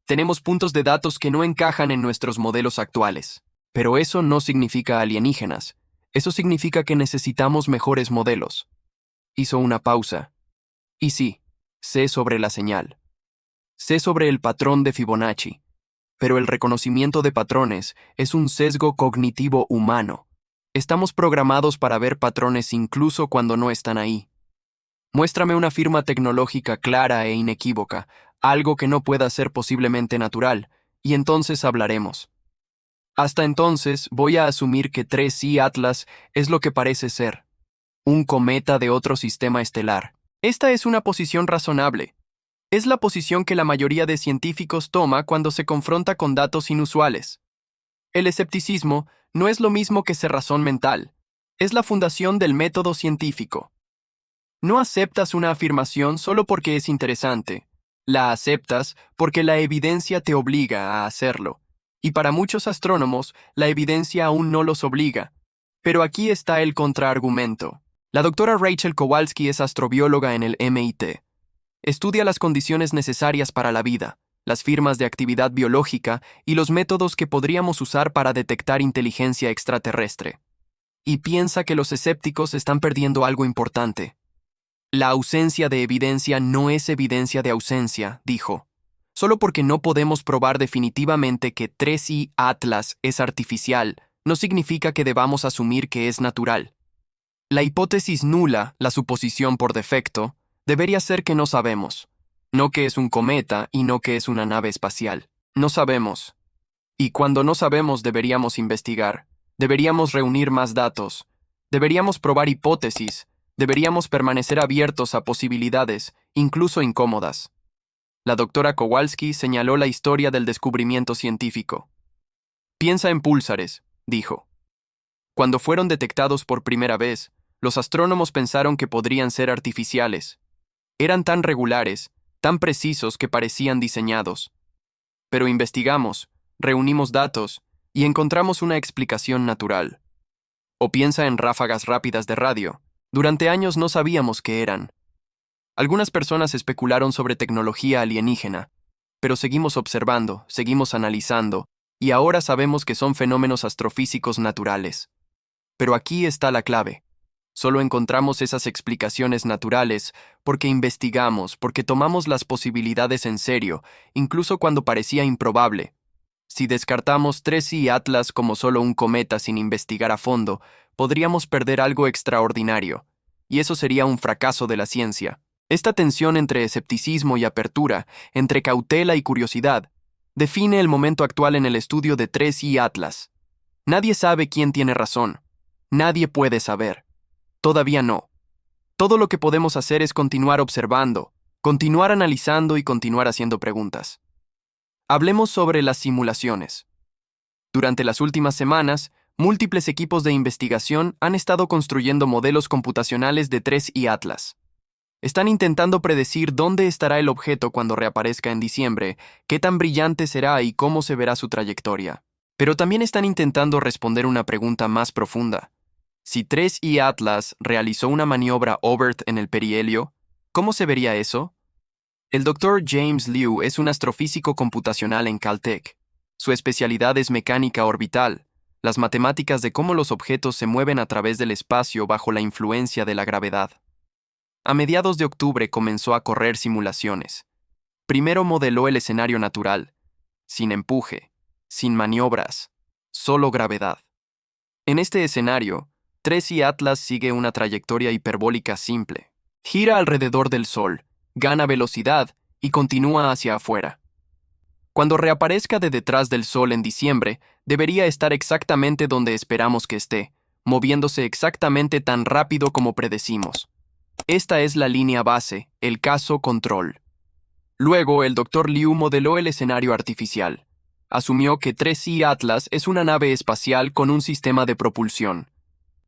tenemos puntos de datos que no encajan en nuestros modelos actuales. Pero eso no significa alienígenas. Eso significa que necesitamos mejores modelos. Hizo una pausa. Y sí, sé sobre la señal. Sé sobre el patrón de Fibonacci. Pero el reconocimiento de patrones es un sesgo cognitivo humano. Estamos programados para ver patrones incluso cuando no están ahí. Muéstrame una firma tecnológica clara e inequívoca, algo que no pueda ser posiblemente natural, y entonces hablaremos. Hasta entonces voy a asumir que 3I Atlas es lo que parece ser, un cometa de otro sistema estelar. Esta es una posición razonable. Es la posición que la mayoría de científicos toma cuando se confronta con datos inusuales. El escepticismo no es lo mismo que cerrazón mental, es la fundación del método científico. No aceptas una afirmación solo porque es interesante. La aceptas porque la evidencia te obliga a hacerlo. Y para muchos astrónomos, la evidencia aún no los obliga. Pero aquí está el contraargumento. La doctora Rachel Kowalski es astrobióloga en el MIT. Estudia las condiciones necesarias para la vida, las firmas de actividad biológica y los métodos que podríamos usar para detectar inteligencia extraterrestre. Y piensa que los escépticos están perdiendo algo importante. La ausencia de evidencia no es evidencia de ausencia, dijo. Solo porque no podemos probar definitivamente que 3I Atlas es artificial, no significa que debamos asumir que es natural. La hipótesis nula, la suposición por defecto, debería ser que no sabemos. No que es un cometa y no que es una nave espacial. No sabemos. Y cuando no sabemos deberíamos investigar. Deberíamos reunir más datos. Deberíamos probar hipótesis. Deberíamos permanecer abiertos a posibilidades, incluso incómodas. La doctora Kowalski señaló la historia del descubrimiento científico. Piensa en púlsares, dijo. Cuando fueron detectados por primera vez, los astrónomos pensaron que podrían ser artificiales. Eran tan regulares, tan precisos que parecían diseñados. Pero investigamos, reunimos datos y encontramos una explicación natural. O piensa en ráfagas rápidas de radio. Durante años no sabíamos qué eran. Algunas personas especularon sobre tecnología alienígena, pero seguimos observando, seguimos analizando, y ahora sabemos que son fenómenos astrofísicos naturales. Pero aquí está la clave. Solo encontramos esas explicaciones naturales porque investigamos, porque tomamos las posibilidades en serio, incluso cuando parecía improbable. Si descartamos 3I Atlas como solo un cometa sin investigar a fondo, podríamos perder algo extraordinario, y eso sería un fracaso de la ciencia. Esta tensión entre escepticismo y apertura, entre cautela y curiosidad, define el momento actual en el estudio de 3I Atlas. Nadie sabe quién tiene razón. Nadie puede saber. Todavía no. Todo lo que podemos hacer es continuar observando, continuar analizando y continuar haciendo preguntas. Hablemos sobre las simulaciones. Durante las últimas semanas, Múltiples equipos de investigación han estado construyendo modelos computacionales de 3i Atlas. Están intentando predecir dónde estará el objeto cuando reaparezca en diciembre, qué tan brillante será y cómo se verá su trayectoria. Pero también están intentando responder una pregunta más profunda. Si 3i Atlas realizó una maniobra Oberth en el perihelio, ¿cómo se vería eso? El Dr. James Liu es un astrofísico computacional en Caltech. Su especialidad es mecánica orbital, las matemáticas de cómo los objetos se mueven a través del espacio bajo la influencia de la gravedad. A mediados de octubre comenzó a correr simulaciones. Primero modeló el escenario natural, sin empuje, sin maniobras, solo gravedad. En este escenario, 3i Atlas sigue una trayectoria hiperbólica simple. Gira alrededor del Sol, gana velocidad y continúa hacia afuera. Cuando reaparezca de detrás del Sol en diciembre, debería estar exactamente donde esperamos que esté, moviéndose exactamente tan rápido como predecimos. Esta es la línea base, el caso control. Luego, el Dr. Liu modeló el escenario artificial. Asumió que 3i Atlas es una nave espacial con un sistema de propulsión.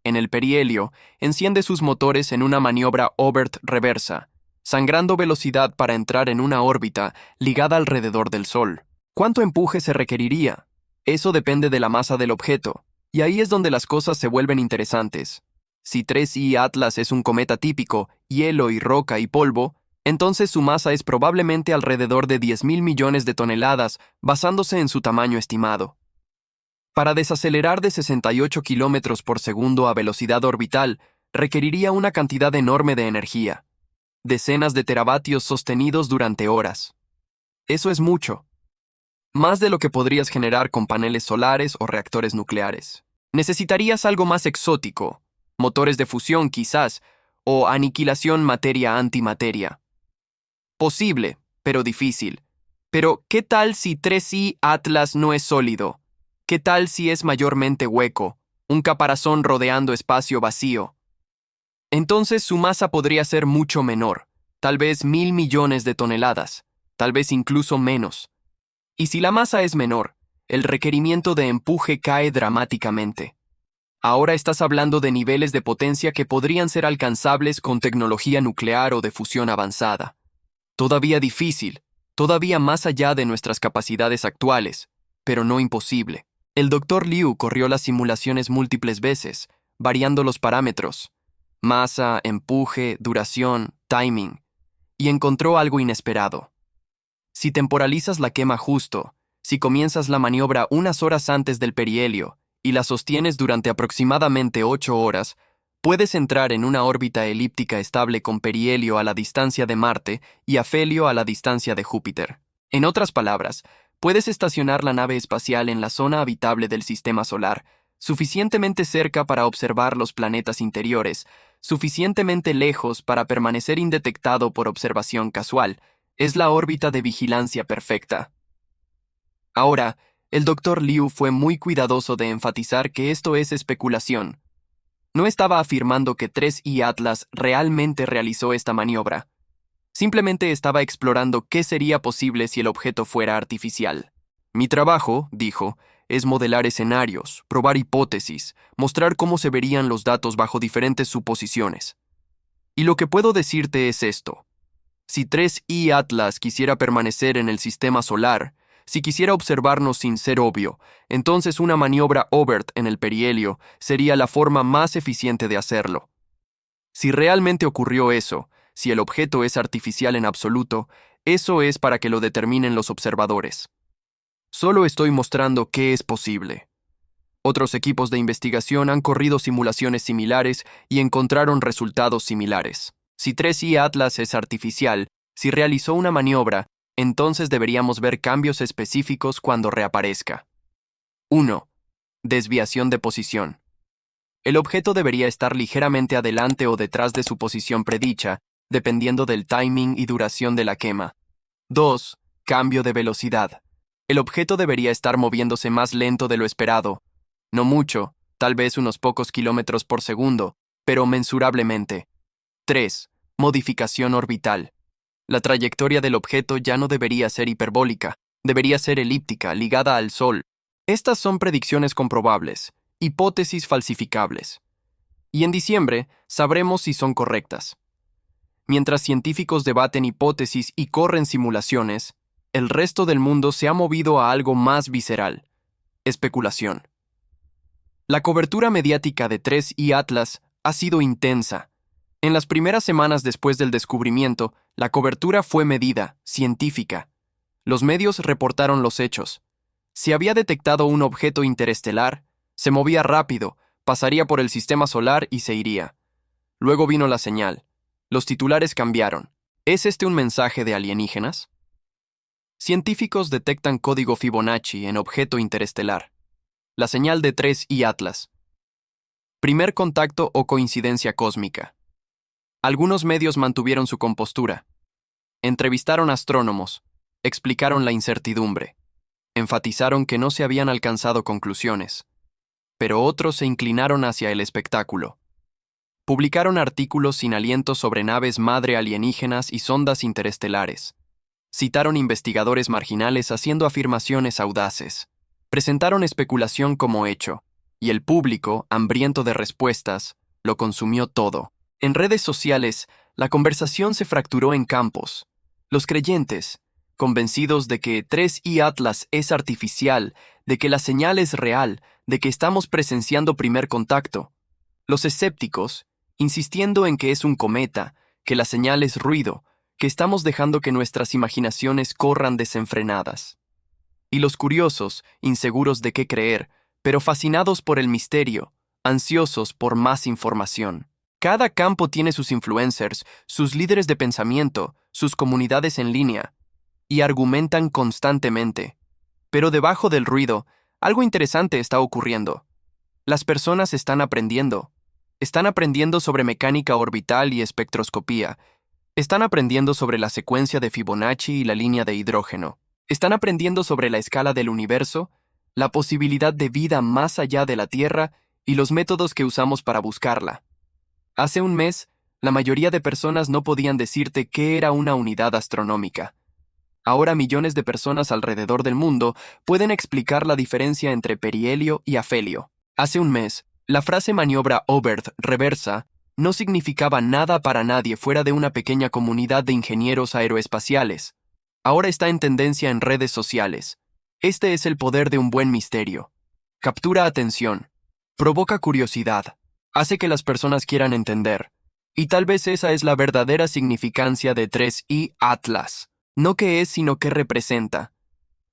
En el perihelio, enciende sus motores en una maniobra Oberth reversa, sangrando velocidad para entrar en una órbita ligada alrededor del Sol. ¿Cuánto empuje se requeriría? Eso depende de la masa del objeto, y ahí es donde las cosas se vuelven interesantes. Si 3i Atlas es un cometa típico, hielo y roca y polvo, entonces su masa es probablemente alrededor de 10.000 millones de toneladas, basándose en su tamaño estimado. Para desacelerar de 68 kilómetros por segundo a velocidad orbital, requeriría una cantidad enorme de energía. Decenas de teravatios sostenidos durante horas. Eso es mucho. Más de lo que podrías generar con paneles solares o reactores nucleares. Necesitarías algo más exótico, motores de fusión quizás, o aniquilación materia-antimateria. Posible, pero difícil. Pero, ¿qué tal si 3i Atlas no es sólido? ¿Qué tal si es mayormente hueco, un caparazón rodeando espacio vacío? Entonces su masa podría ser mucho menor, tal vez 1.000 millones de toneladas, tal vez incluso menos. Y si la masa es menor, el requerimiento de empuje cae dramáticamente. Ahora estás hablando de niveles de potencia que podrían ser alcanzables con tecnología nuclear o de fusión avanzada. Todavía difícil, todavía más allá de nuestras capacidades actuales, pero no imposible. El Dr. Liu corrió las simulaciones múltiples veces, variando los parámetros, masa, empuje, duración, timing, y encontró algo inesperado. Si temporalizas la quema justo, si comienzas la maniobra unas horas antes del perihelio y la sostienes durante aproximadamente 8 horas, puedes entrar en una órbita elíptica estable con perihelio a la distancia de Marte y afelio a la distancia de Júpiter. En otras palabras, puedes estacionar la nave espacial en la zona habitable del sistema solar, suficientemente cerca para observar los planetas interiores, suficientemente lejos para permanecer indetectado por observación casual. Es la órbita de vigilancia perfecta. Ahora, el Dr. Liu fue muy cuidadoso de enfatizar que esto es especulación. No estaba afirmando que 3i Atlas realmente realizó esta maniobra. Simplemente estaba explorando qué sería posible si el objeto fuera artificial. Mi trabajo, dijo, es modelar escenarios, probar hipótesis, mostrar cómo se verían los datos bajo diferentes suposiciones. Y lo que puedo decirte es esto. Si 3i Atlas quisiera permanecer en el sistema solar, si quisiera observarnos sin ser obvio, entonces una maniobra Oberth en el perihelio sería la forma más eficiente de hacerlo. Si realmente ocurrió eso, si el objeto es artificial en absoluto, eso es para que lo determinen los observadores. Solo estoy mostrando qué es posible. Otros equipos de investigación han corrido simulaciones similares y encontraron resultados similares. Si 3i Atlas es artificial, si realizó una maniobra, entonces deberíamos ver cambios específicos cuando reaparezca. 1. Desviación de posición. El objeto debería estar ligeramente adelante o detrás de su posición predicha, dependiendo del timing y duración de la quema. 2. Cambio de velocidad. El objeto debería estar moviéndose más lento de lo esperado. No mucho, tal vez unos pocos kilómetros por segundo, pero mensurablemente. 3. Modificación orbital. La trayectoria del objeto ya no debería ser hiperbólica, debería ser elíptica, ligada al Sol. Estas son predicciones comprobables, hipótesis falsificables. Y en diciembre sabremos si son correctas. Mientras científicos debaten hipótesis y corren simulaciones, el resto del mundo se ha movido a algo más visceral: especulación. La cobertura mediática de 3I Atlas ha sido intensa. En las primeras semanas después del descubrimiento, la cobertura fue medida, científica. Los medios reportaron los hechos. Si había detectado un objeto interestelar, se movía rápido, pasaría por el sistema solar y se iría. Luego vino la señal. Los titulares cambiaron. ¿Es este un mensaje de alienígenas? Científicos detectan código Fibonacci en objeto interestelar. La señal de 3I Atlas. Primer contacto o coincidencia cósmica. Algunos medios mantuvieron su compostura. Entrevistaron astrónomos, explicaron la incertidumbre, enfatizaron que no se habían alcanzado conclusiones, pero otros se inclinaron hacia el espectáculo. Publicaron artículos sin aliento sobre naves madre alienígenas y sondas interestelares. Citaron investigadores marginales haciendo afirmaciones audaces. Presentaron especulación como hecho, y el público, hambriento de respuestas, lo consumió todo. En redes sociales, la conversación se fracturó en campos. Los creyentes, convencidos de que 3I Atlas es artificial, de que la señal es real, de que estamos presenciando primer contacto. Los escépticos, insistiendo en que es un cometa, que la señal es ruido, que estamos dejando que nuestras imaginaciones corran desenfrenadas. Y los curiosos, inseguros de qué creer, pero fascinados por el misterio, ansiosos por más información. Cada campo tiene sus influencers, sus líderes de pensamiento, sus comunidades en línea, y argumentan constantemente. Pero debajo del ruido, algo interesante está ocurriendo. Las personas están aprendiendo. Están aprendiendo sobre mecánica orbital y espectroscopía. Están aprendiendo sobre la secuencia de Fibonacci y la línea de hidrógeno. Están aprendiendo sobre la escala del universo, la posibilidad de vida más allá de la Tierra y los métodos que usamos para buscarla. Hace un mes, la mayoría de personas no podían decirte qué era una unidad astronómica. Ahora millones de personas alrededor del mundo pueden explicar la diferencia entre perihelio y afelio. Hace un mes, la frase maniobra Oberth reversa no significaba nada para nadie fuera de una pequeña comunidad de ingenieros aeroespaciales. Ahora está en tendencia en redes sociales. Este es el poder de un buen misterio. Captura atención, provoca curiosidad, hace que las personas quieran entender. Y tal vez esa es la verdadera significancia de 3I Atlas. No qué es, sino qué representa.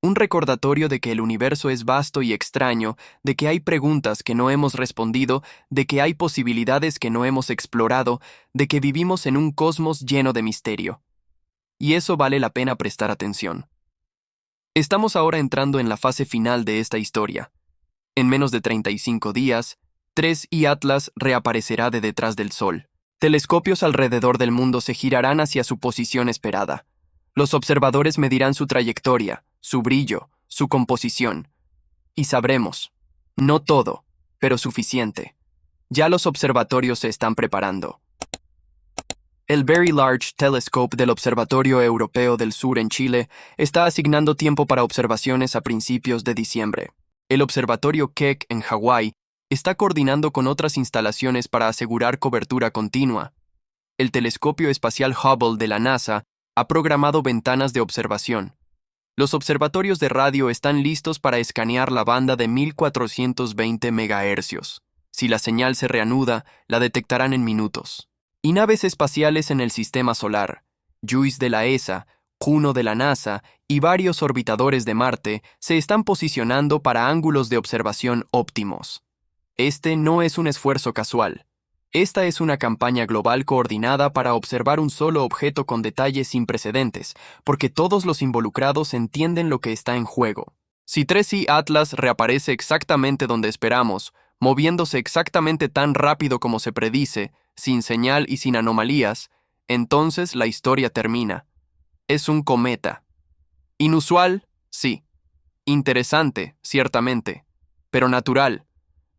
Un recordatorio de que el universo es vasto y extraño, de que hay preguntas que no hemos respondido, de que hay posibilidades que no hemos explorado, de que vivimos en un cosmos lleno de misterio. Y eso vale la pena prestar atención. Estamos ahora entrando en la fase final de esta historia. En menos de 35 días, 3I Atlas reaparecerá de detrás del Sol. Telescopios alrededor del mundo se girarán hacia su posición esperada. Los observadores medirán su trayectoria, su brillo, su composición. Y sabremos, no todo, pero suficiente. Ya los observatorios se están preparando. El Very Large Telescope del Observatorio Europeo del Sur en Chile está asignando tiempo para observaciones a principios de diciembre. El Observatorio Keck en Hawái está coordinando con otras instalaciones para asegurar cobertura continua. El Telescopio Espacial Hubble de la NASA ha programado ventanas de observación. Los observatorios de radio están listos para escanear la banda de 1420 MHz. Si la señal se reanuda, la detectarán en minutos. Y naves espaciales en el sistema solar, JUICE de la ESA, Juno de la NASA y varios orbitadores de Marte se están posicionando para ángulos de observación óptimos. Este no es un esfuerzo casual. Esta es una campaña global coordinada para observar un solo objeto con detalles sin precedentes, porque todos los involucrados entienden lo que está en juego. Si 3I Atlas reaparece exactamente donde esperamos, moviéndose exactamente tan rápido como se predice, sin señal y sin anomalías, entonces la historia termina. Es un cometa. Inusual, sí. Interesante, ciertamente. Pero natural.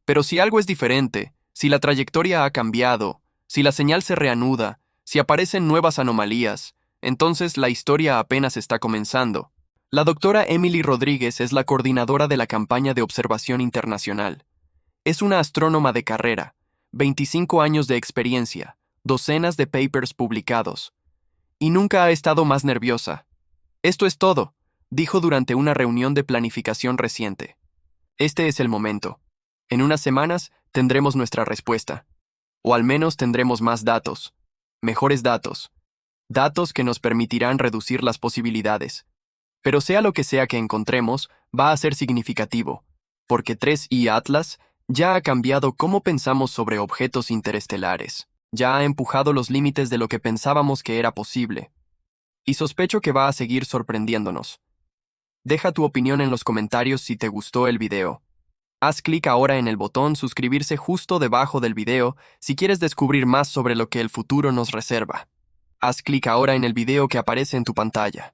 Pero si algo es diferente, si la trayectoria ha cambiado, si la señal se reanuda, si aparecen nuevas anomalías, entonces la historia apenas está comenzando. La doctora Emily Rodríguez es la coordinadora de la campaña de observación internacional. Es una astrónoma de carrera, 25 años de experiencia, docenas de papers publicados. Y nunca ha estado más nerviosa. Esto es todo, dijo durante una reunión de planificación reciente. Este es el momento. En unas semanas tendremos nuestra respuesta. O al menos tendremos más datos. Mejores datos. Datos que nos permitirán reducir las posibilidades. Pero sea lo que sea que encontremos, va a ser significativo, porque 3i Atlas ya ha cambiado cómo pensamos sobre objetos interestelares, ya ha empujado los límites de lo que pensábamos que era posible. Y sospecho que va a seguir sorprendiéndonos. Deja tu opinión en los comentarios si te gustó el video. Haz clic ahora en el botón suscribirse justo debajo del video si quieres descubrir más sobre lo que el futuro nos reserva. Haz clic ahora en el video que aparece en tu pantalla.